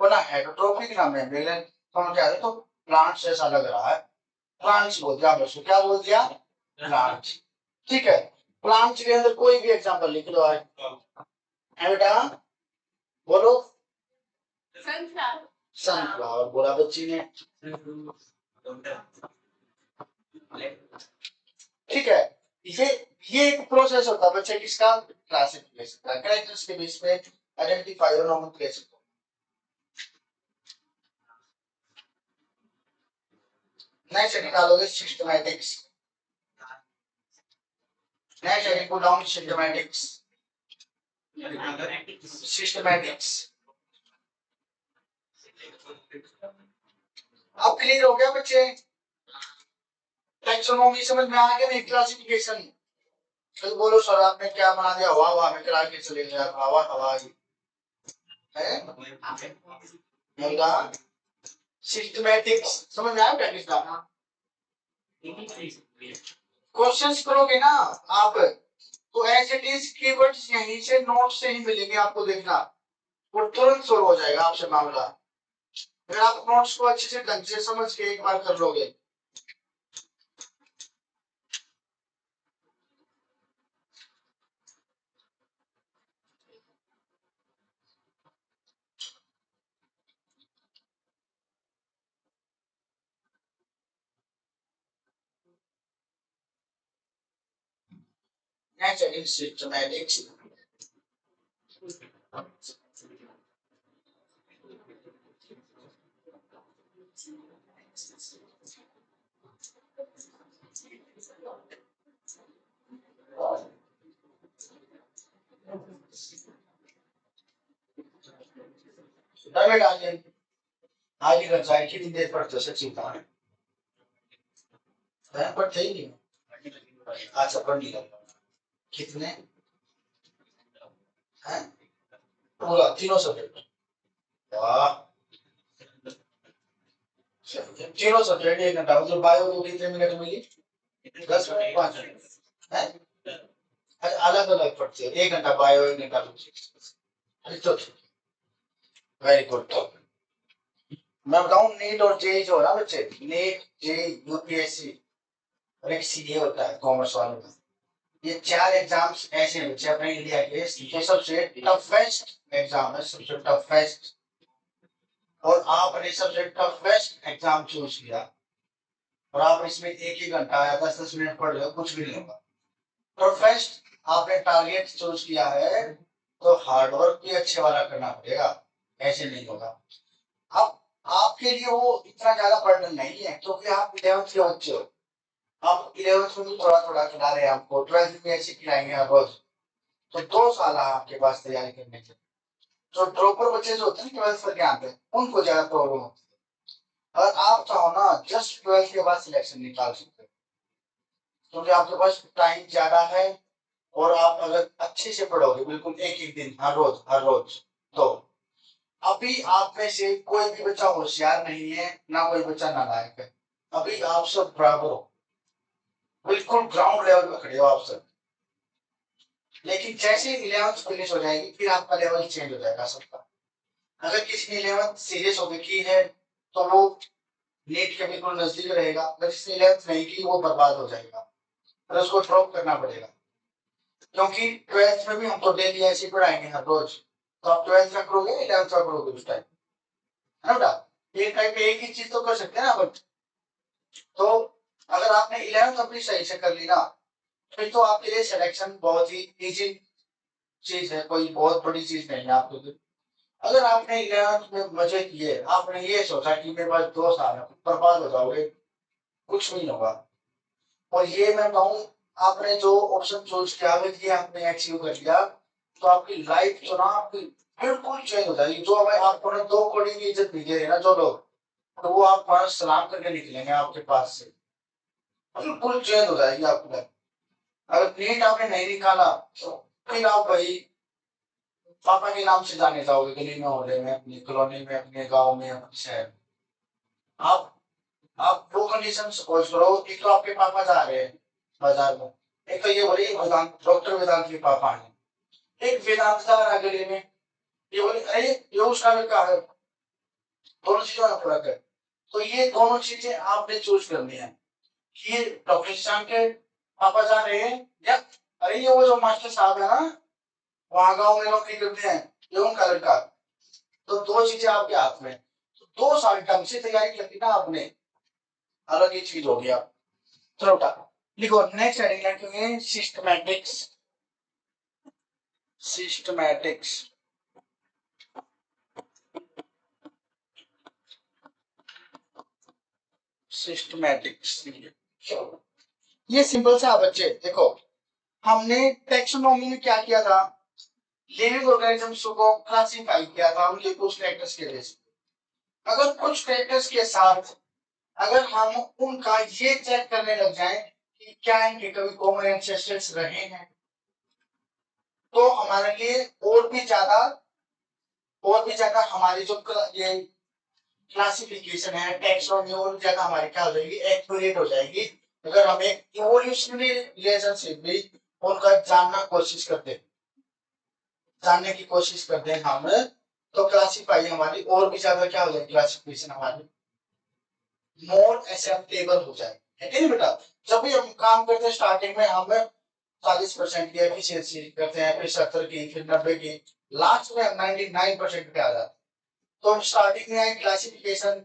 और ना हेटरोट्रोफिक, ना मेमोरी ग्लैंड। तो हम कह रहे तो प्लांट्स जैसा लग रहा है, प्लांट्स बोल दिया हमने उसको, क्या बोल दिया, प्लांट्स। ठीक है, प्लांट्स के अंदर कोई भी एग्जांपल लिख लो आज। है बेटा, बोलो। सनफ्लावर, सनफ्लावर बोला बच्ची ने। ठीक है, ये एक प्रोसेस होता है बच्चे किसका, क्लासिफिकेशन का, कैरेक्टर्स के बेस पे आइडेंटिफाई और नोमेनक्लेचर। नेक्स्ट निकालोगे सिस्टमैटिक्स, नेक्स्ट इनको डाउन सिस्टमैटिक्स, सिस्टमैटिक्स। अब क्लियर हो गया बच्चे, टैक्सोनॉमी समझ में आ गया, नहीं क्लासिफिकेशन। तो बोलो सर आपने क्या बना दिया, हवा हवा में करा के चले गए, हवा हवा है, बोला सिस्टमैटिक्स समझ में आया क्या किसका। क्वेश्चंस करोगे ना आप, तो एज इट इज कीवर्ड्स यहीं से नोट से ही मिलेंगे आपको, देखना वो तुरंत सोल्व हो जाएगा आपसे मामला, अगर आप नोट्स को अच्छे से ढंग से समझ के एक बार कर लोगे। Next is systematics. डायरेक्ट आगे कक्षा कितनी देर पढ़ते सच्ची था, पढ़ते ही नहीं। अच्छा पढ़ लिया कितने हैं, पूरा तीनों सब्जेक्ट, वाह, तीनों सब्जेक्ट 1 घंटा, मतलब बायो को कितने मिनट मिली, 10 मिनट 5 मिनट है। अच्छा अलग अलग पढ़ते हो, 1 घंटा बायो 1 घंटा फिजिक्स, तो वेरी गुड। तो मैं बताऊं नीट और जेई जो हो रहा बच्चे, नीट जेई यूपीएससी और एक सीए होता है कॉमर्स वालों का, ये 4 एग्जाम्स ऐसे हैं बच्चे अपने इंडिया के, ये सबसे टफेस्ट एग्जाम है, सबसे टफेस्ट, और आपने सबसे टफेस्ट एग्जाम चूज किया और आप इसमें 1 1 घंटा या 10 10 मिनट पढ़ रहे हो, कुछ भी नहीं होगा। टफेस्ट आपने टारगेट चूज किया है, तो हार्डवर्क भी अच्छे वाला करना पड़ेगा, ऐसे नहीं होगा। अब आपके लिए वो इतना ज्यादा बर्डन नहीं है क्योंकि आप 11th के बच्चे हो, आप 11th में भी थोड़ा थोड़ा खिला रहे हैं, आपको 12th में ऐसे खिलाएंगे हर रोज, तो 2 साल है आपके पास तैयारी करने के। जो ड्रॉपर बच्चे जो होते हैं 12th करके आते हैं, उनको ज्यादा प्रॉब्लम होती है, और आप चाहो ना जस्ट 12th के बाद सिलेक्शन निकाल सकते हो, क्योंकि आपके पास टाइम ज्यादा है, और आप अगर अच्छे से पढ़ोगे बिल्कुल एक एक दिन हर रोज, तो अभी आप में से कोई भी बच्चा होशियार नहीं है, ना कोई बच्चा नालायक है, अभी आप सब बराबर हो, बिल्कुल ग्राउंड लेवल पे खड़े हो आप सब। लेकिन जैसे 11th फिनिश हो जाएगी फिर आपका लेवल चेंज हो जाएगा सबका। अगर किसी ने 11th सीरियस होकर की है तो वो नीट के बिल्कुल नजदीक रहेगा, अगर किसी ने 11th नहीं की वो बर्बाद हो जाएगा, और उसको ड्रॉप करना पड़ेगा, क्योंकि 12th में भी हम तो डेली ऐसे पढ़ाएंगे हर रोज, तो आप 12th का करोगे 11th का करोगे उस टाइम, है ना बेटा, एक टाइम पे एक ही चीज तो कर सकते हैं ना बट। तो अगर आपने 11th अपनी सही से कर ली ना, फिर तो आपके लिए सिलेक्शन बहुत ही इजी चीज है, कोई बहुत बड़ी चीज नहीं है आपके लिए। अगर आपने 11th में मजे किए, आपने ये सोचा कि मेरे पास 2 साल है, बर्बाद हो जाओगे, कुछ नहीं होगा। और ये मैं कहूँ, आपने जो ऑप्शन चूज किया, अगर ये आपने अचीव कर लिया, तो आपकी लाइफ जो ना आपकी बिल्कुल चेंज हो जाएगी। जो हमें आपको ना 2 कौड़ी की इज्जत दी है ना जो लोग, तो वो आप पर सलाम करके निकलेंगे आपके पास से। बिल्कुल चेंज हो जाएगी आपकी लाइफ। अगर नीट आपने नहीं निकाला तो फिर आप भाई पापा के नाम से जाने जाओगे, गली में, मोहल्ले में, अपनी कॉलोनी में, अपने गांव में, अपने शहर में। आप आप वो कंडीशन सपोज करो, एक तो आपके पापा जा रहे हैं बाजार में, एक तो ये बोलिए वेदांत, डॉक्टर वेदांत के पापा हैं, एक वेदांत जा रहा है गली में, ये बोले अरे ये उसका लड़का है। दोनों चीजों में फर्क है। तो ये दोनों चीजें आपने चूज करनी है कि ये डॉक्टर श्याम के पापा जा रहे हैं, या अरे ये वो जो मास्टर साहब है ना, वहां गाँव में नौकरी करते हैं, ये उनका लड़का। तो दो चीजें आपके हाथ में, तो 2 साल ढंग से तैयारी करनी ना आपने, अलग ही चीज हो गया। चलो उठा लिखो, नेक्स्ट हेडिंग लिखेंगे सिस्टमैटिक्स। सिस्टमैटिक्स सिस्टमैटिक्स ये सिंपल सा बच्चे देखो, हमने टेक्सोनॉमी में क्या किया था, लिविंग ऑर्गेनिजम्स को क्लासिफाई किया था उनके कुछ कैरेक्टर्स के बेस पे। अगर कुछ कैरेक्टर्स के साथ अगर हम उनका ये चेक करने लग जाएं कि क्या इनके कभी कॉमन एंसेस्टर्स रहे हैं, तो हमारे लिए और भी ज्यादा हमारी जो ये क्लासिफिकेशन है टैक्सोनॉमी और ज्यादा हमारी क्या हो जाएगी, एक्यूरेट हो जाएगी। अगर हम एक इवोल्यूशनरी रिलेशनशिप भी उनका जानने की कोशिश करते हैं हम, तो क्लासिफाई हमारी और भी ज्यादा क्या हो जाएगी, क्लासिफिकेशन हमारी मोर एक्सेप्टेबल हो जाए, है कि नहीं बेटा। जब भी हम काम करते हैं स्टार्टिंग में हम 40% की एफिशिएंसी करते हैं, फिर 70 की, फिर 90 की, लास्ट में हम 99% पे आ जाते हैं। तो हम स्टार्टिंग में क्लासिफिकेशन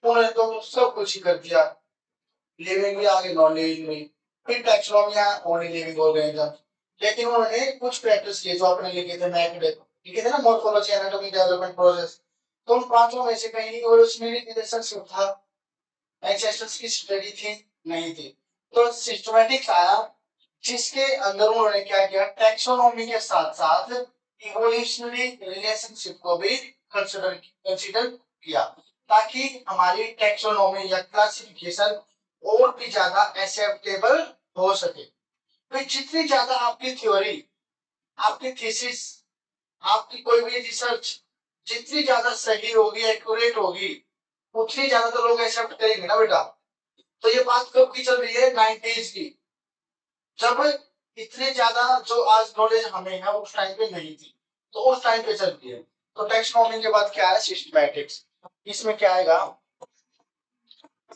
उन्होंने तो सब कुछ ही कर दिया, लिविंग भी आगे, नॉन लिविंग भी, फिर टैक्सोनॉमी ओनली लिविंग ऑर्गेनिज्म। लेकिन उन्होंने कुछ फैक्टर्स किए जो आपने लिखे थे, मैक्ड लिखे थे ना, मॉर्फोलॉजी, एनाटॉमी, डेवलपमेंट प्रोसेस। तो उन पांचों में से कहीं इवोल्यूशनरी रिलेशनशिप था, एंसेस्टर्स की स्टडी थी, नहीं थी। तो सिस्टमैटिक्स आया जिसके अंदर उन्होंने क्या किया, टैक्सोनॉमी के साथ साथ इवोल्यूशनरी रिलेशनशिप को भी कंसीडर किया, ताकि हमारी टैक्सोनॉमी या क्लासिफिकेशन और भी ज्यादा एक्सेप्टेबल हो सके। तो जितनी ज्यादा आपकी थ्योरी, आपकी थीसिस, आपकी कोई भी रिसर्च जितनी ज्यादा सही होगी, एक्यूरेट होगी, उतनी ज्यादा तो लोग एक्सेप्ट करेंगे ना बेटा। तो ये बात कब की चल रही है, 90s की, जब इतने ज्यादा जो आज नॉलेज हमें है उस टाइम पे नहीं थी, तो उस टाइम पे चलती है। तो टैक्सोनॉमी के बाद क्या है, सिस्टमैटिक्स। इसमें क्या आएगा,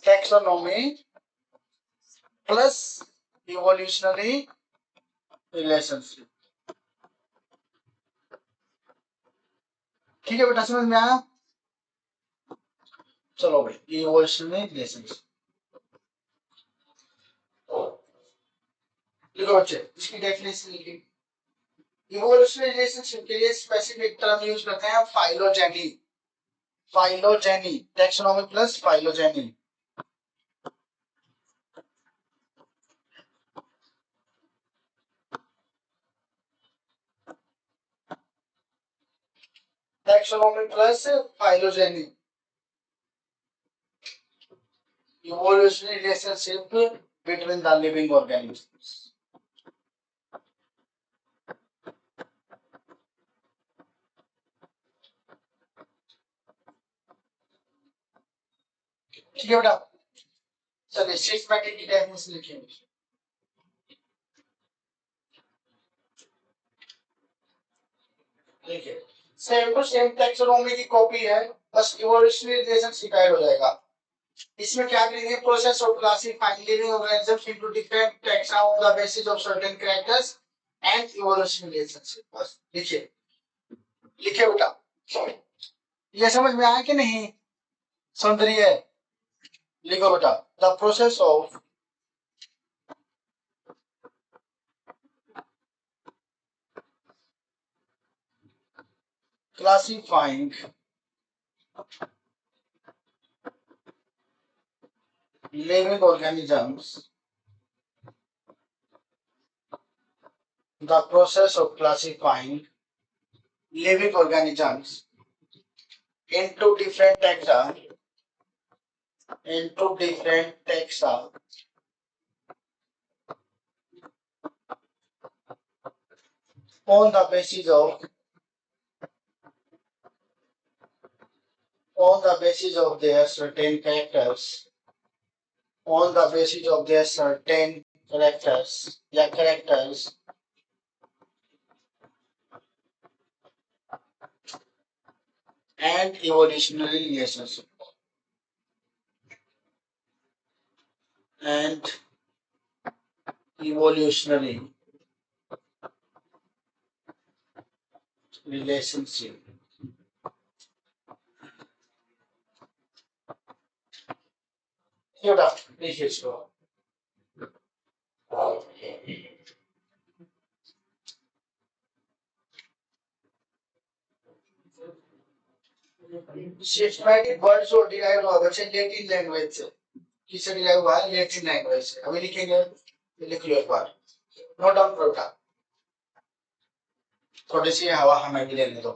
टैक्सोनॉमी प्लस इवोल्यूशनरी रिलेशनशिप। ठीक है बेटा, समझ में आया। चलो भाई, इवोल्यूशनरी रिलेशनशिप लिखो बच्चे, इसकी डेफिनेशन लिखिए। इवोल्यूशनरी रिलेशनशिप के लिए स्पेसिफिक टर्म यूज करते हैं phylogeny. Phylogeny, taxonomy plus phylogeny. Taxonomy plus phylogeny, evolutionary relationship between the living organisms। ठीक है बेटा, चलिए सिस्टमैटिक की डेफिनेशन लिखिए। देखिए, सेम टू सेम टैक्सोनॉमी की कॉपी है, बस इवोल्यूशनरी रिलेशनशिप ऐड हो जाएगा। इसमें क्या करेंगे, process of classifying living organisms into different taxa on the basis of certain characters and evolutionary relationship. बस लिखिए, लिखिए बेटा। ये समझ में आया कि नहीं, समझ रही है। लिखो बेटा, the process of classifying living organisms, the process of classifying living organisms into different taxa on the basis of their certain characters, on the basis of their certain characters and evolutionary relationship and evolutionary relationship. Good afternoon. Please go. Systematic words और derived हुआ बच्चे लेटिन लैंग्वेज से किससे डिराइव हुआ है लेटिन लैंग्वेज से अभी लिखेंगे लिख लो एक बार नोट डाउन करो बेटा थोड़ी सी हवा हमें भी लेने दो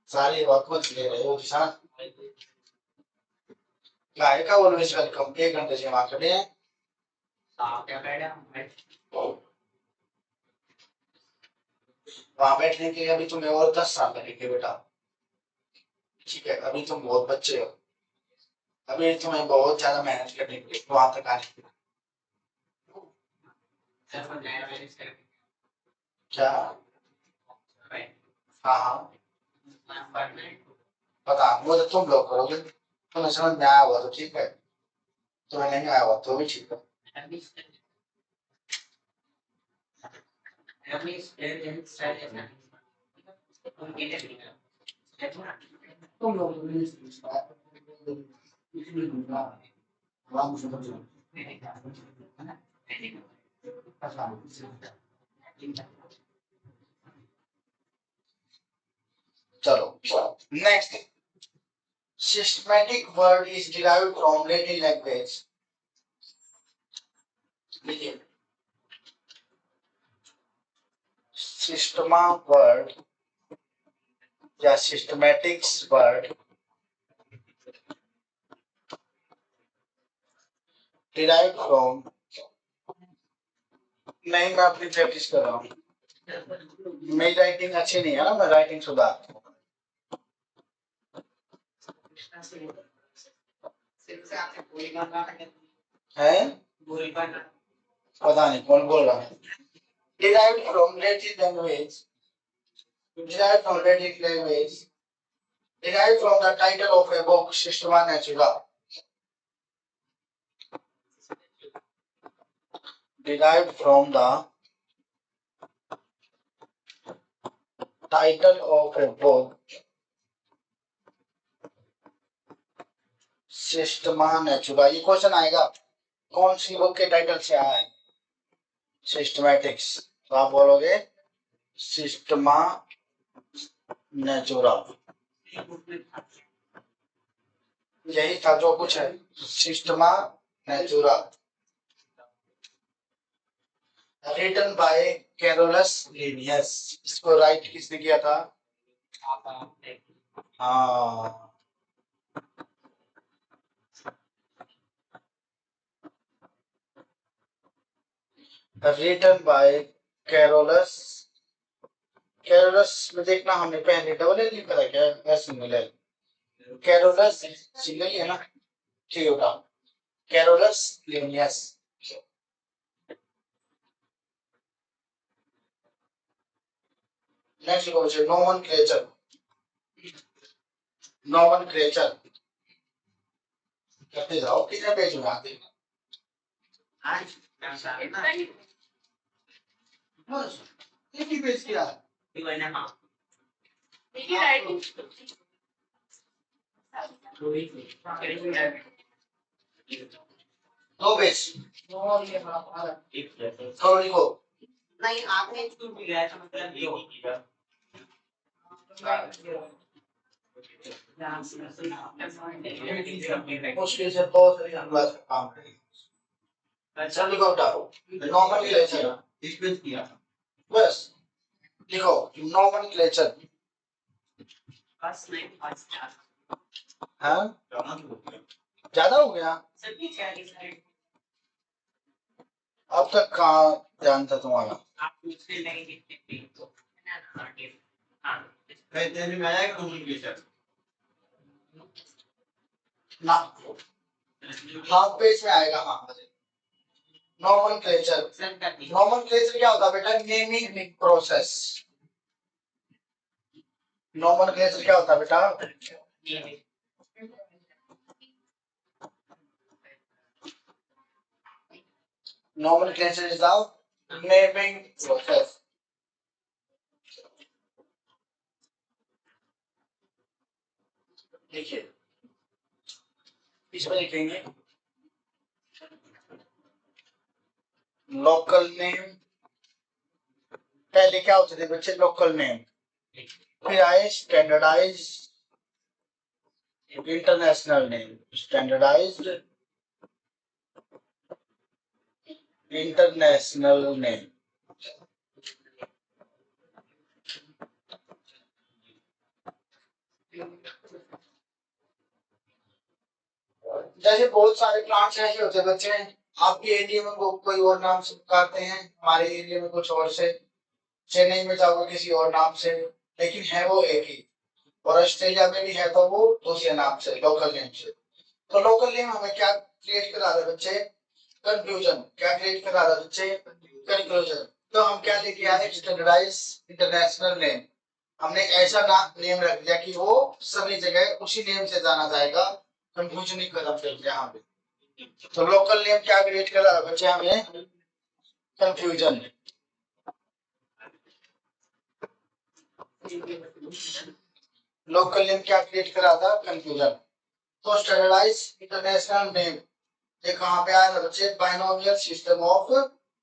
सारी हवा को ले रहे हो किसान गाय का ऑलवेज वेलकम 1 घंटे से वहां खड़े हैं वहां बैठने के लिए अभी तुम्हें और 10 साल लगेंगे बेटा ठीक है अभी तुम बहुत बच्चे हो अभी तुम्हें बहुत ज्यादा मेहनत करनी पड़ेगी वहां तक आने के लिए क्या हाँ हाँ पता वो तो तुम लोग करोगे तुम्हें समझ में आया हुआ तो ठीक है तुम्हें नहीं आया हुआ तो भी ठीक है तुम लोग चलो next systematic word is derived from Latin language. देखिए systema word या systematics word derived from नहीं मैं अपनी प्रैक्टिस कर रहा हूँ मेरी राइटिंग अच्छी नहीं है ना मैं राइटिंग सुधार है पता नहीं कौन बोल रहा है derived from Latin language derived from Latin language derived from the title of a book Systema Naturae derived from the title of a book Systema Naturae ये क्वेश्चन आएगा कौन सी बुक के टाइटल से आया है सिस्टमैटिक्स तो आप बोलोगे सिस्टमा नेचुरा यही था जो कुछ है Systema Naturae written by Carolus Linnaeus इसको राइट किसने किया था हाँ written by Carolus में देखना हमने पहले डबल एल लिखा था क्या या सिंगल एल कैरोलस सिंगल ही है ना ठीक होगा कैरोलस लिनियस नेक्स्ट को बच्चे नोमेनक्लेचर करते जाओ कितने पेज में आते हैं बस एक ही पेज किया दो पेज थोड़ी को नहीं आपने मुश्किल से बहुत सारी अंदाज काम करेगी अच्छा लिखो उठाओ नॉर्मल लेक्चर इसमें किया बस लिखो नॉमेनक्लेचर। हाँ ज्यादा हो गया, अब तक कहाँ ध्यान था तुम्हारा? ना हाफ पेज में आएगा। हाँ नॉमेनक्लेचर, नॉमेनक्लेचर क्या होता है बेटा? Naming process. नॉमेनक्लेचर क्या होता है बेटा? Nomenclature is the naming process. देखिए इसमें लिखेंगे लोकल नेम, पहले क्या होते थे बच्चे? लोकल नेम, फिर आए standardize international name, standardized international name. जैसे बहुत सारे प्लांट्स ऐसे होते हैं बच्चे, आपके एरिया में कोई और नाम से पुकारते हैं, हमारे एरिया में कुछ और से, चेन्नई में जाओगे किसी और नाम से, लेकिन है वो एक ही। और ऑस्ट्रेलिया में भी है तो वो दूसरे नाम से, लोकल नेम से। तो लोकल नेम हमें क्या क्रिएट करा रहा है बच्चे? कंफ्यूजन। क्या क्रिएट करा रहा है बच्चे? कंफ्यूजन। तो हम क्या लेके आए? Standardize international name. हमने ऐसा नेम रख दिया कि वो सभी जगह उसी नेम से जाना जाएगा, कंफ्यूजन ही खत्म कर दिया यहाँ पे। तो लोकल नेम क्या क्रिएट कर रहा है बच्चे? हमें कंफ्यूजन। लोकल नेम क्या क्रिएट कर रहा था? कंफ्यूजन। तो स्टैंडर्डाइज इंटरनेशनल नेम ये कहाँ पे आया बच्चे? Binomial system of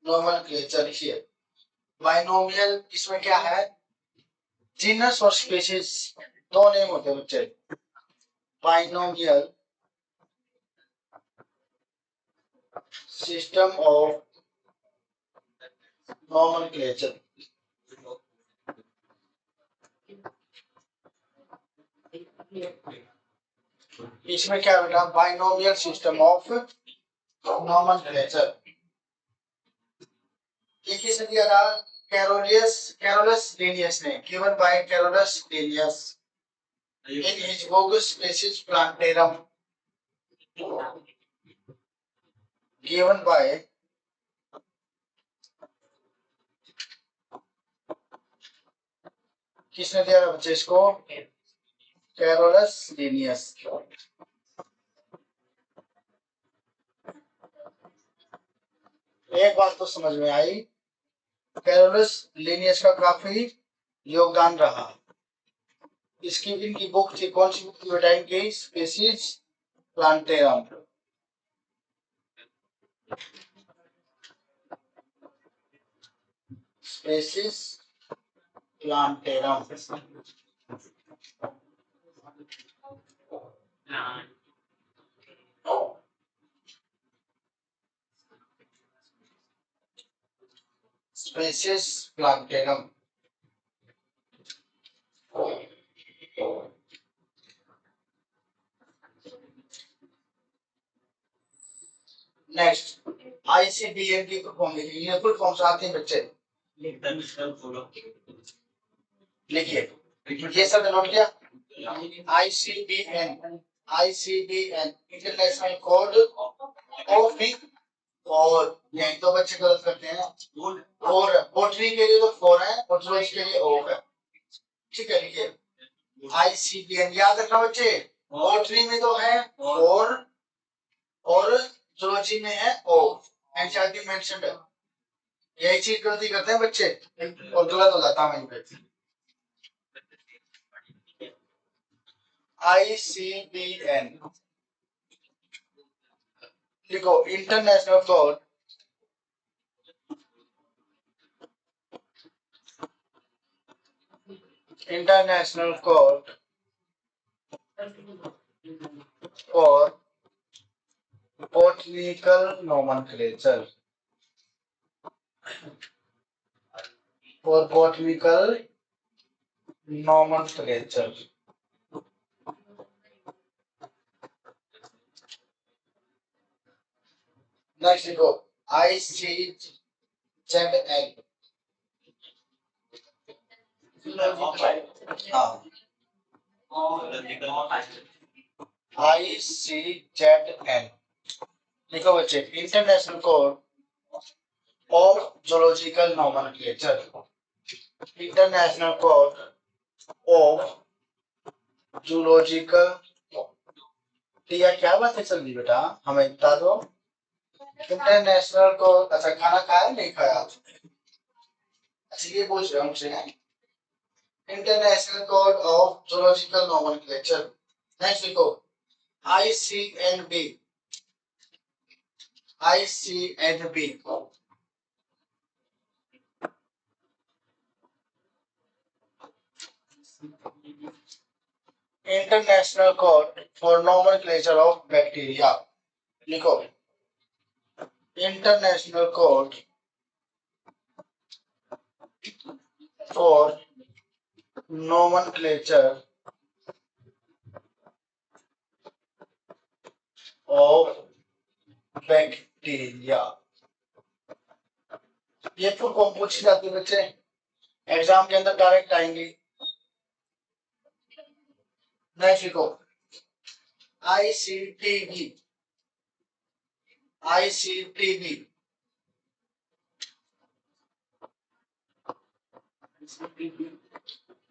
nomenclature. लिखिए बाइनोमियल, इसमें क्या है? जीनस और स्पीशीज दो नेम होते हैं बच्चे। Binomial system of nomenclature. इसमें क्या बेटा? Binomial system of nomenclature. ये किसने दिया था? कैरोलस लिनियस ने, given by Carolus Linnaeus in his book Species Plantarum, given by किसने दिया था बच्चे इसको? Carolus Linnaeus. एक बात तो समझ में आई, कैरोलस लिनियस का काफी योगदान रहा। इसकी इनकी बुक थी, कौन सी बुक थी बेटा इनकी? Species plantarum. Species plantarum. Species plantarum. Next ICBN की फुल फॉर्म लिखिए। ये फुल फॉर्म्स आते हैं बच्चे, लिखिए। ये सब नोट किया? ICBN, ICBN international code of और यही तो बच्चे गलत करते हैं। और बोटनी के लिए तो 4 है और जूलॉजी के लिए O है। ठीक है, लिखिए आईसीबीएन। याद रखना बच्चे, बोटनी में तो है 4 और जूलॉजी में है O। एनसीईआरटी मेंशन्ड है। यही चीज गलती करते हैं बच्चे और गलत हो जाता है वहीं पे। आईसीबीएन लिखो, international code international code for botanical nomenclature। for botanical nomenclature. Next we go. ICZN. हाँ, ICZN. लिखो बच्चे, international code of zoological nomenclature. International code of zoological. ठीक, क्या बात है चल रही बेटा, हमें बता दो. International code. अच्छा, खाना खाया नहीं खाया? अच्छा, ये पूछ रहे हो हमसे. International code of zoological nomenclature. Next लिखो, ICNB. ICNB. International code for nomenclature of bacteria. लिखो, international code for nomenclature of bacteria. ये फुल फॉर्म पूछी जाती है बच्चे, एग्जाम के अंदर डायरेक्ट आएंगी. नेक्स्ट लिखो, ICTV. ICTV.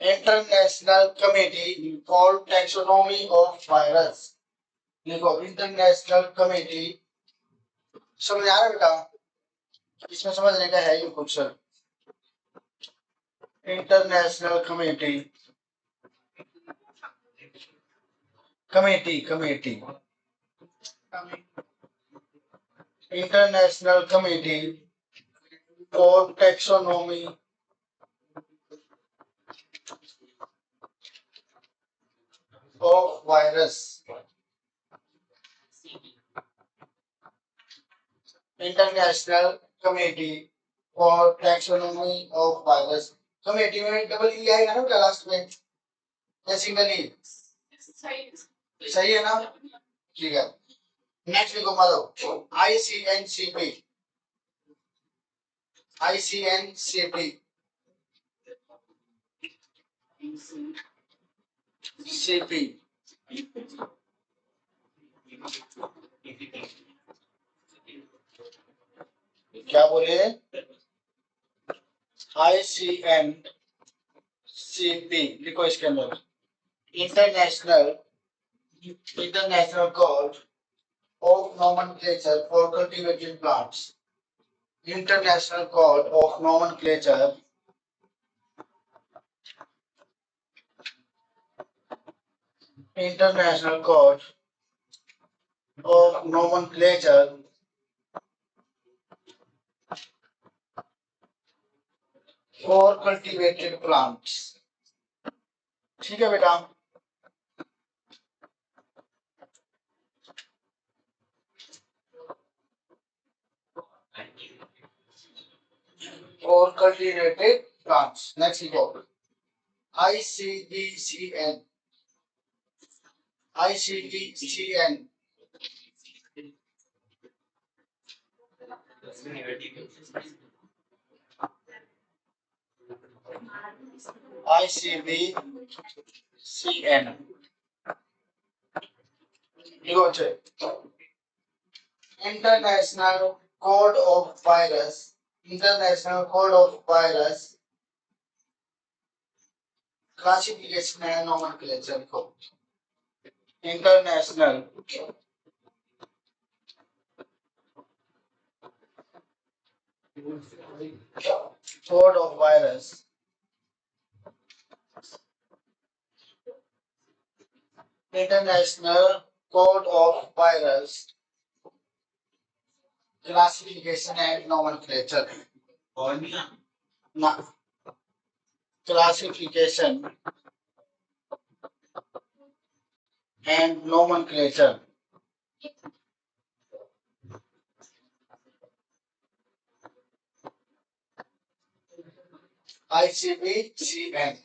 International committee for taxonomy of virus. लिखो, इंटरनेशनल कमेटी. समझ आ रहा है बेटा? इसमें समझने का है ये कुछ. International committee. Committee committee. International committee for taxonomy of virus. International Committee for Taxonomy of Virus. Committee में डबल ई आएगा ना बेटा लास्ट में, या सिंगल ई? सही है ना? ठीक है. नेक्स्ट लिखो माधव, ICNCP. ICNCP. CP. क्या बोले? ICNCP. लिखो इसके अंदर, international code of nomenclature for cultivated plants. International Code of Nomenclature International Code of Nomenclature for cultivated plants. ठीक है बेटा? For cultivated plants. Next we go. ICDCN. ICDCN. ICDCN. International Code of Virus. International Code of Virus. Classification and nomenclature code. International Code of Virus. International Code of Virus. Classification and nomenclature. Na. Classification and nomenclature. ICD-10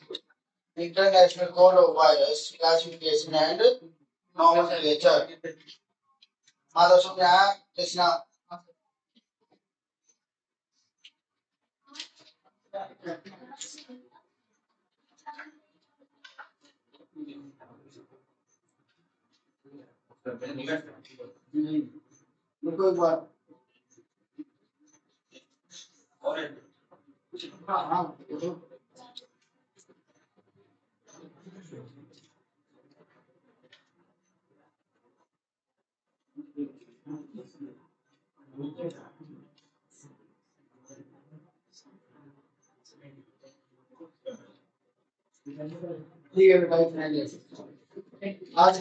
International Code of Virus Classification and Nomenclature. हाँ दोस्तों क्या है कृष्णा कोई बात हाँ हाँ ठीक है बेटा इतना ही है। आज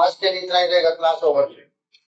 आज के लिए इतना ही रहेगा क्लास ओवर।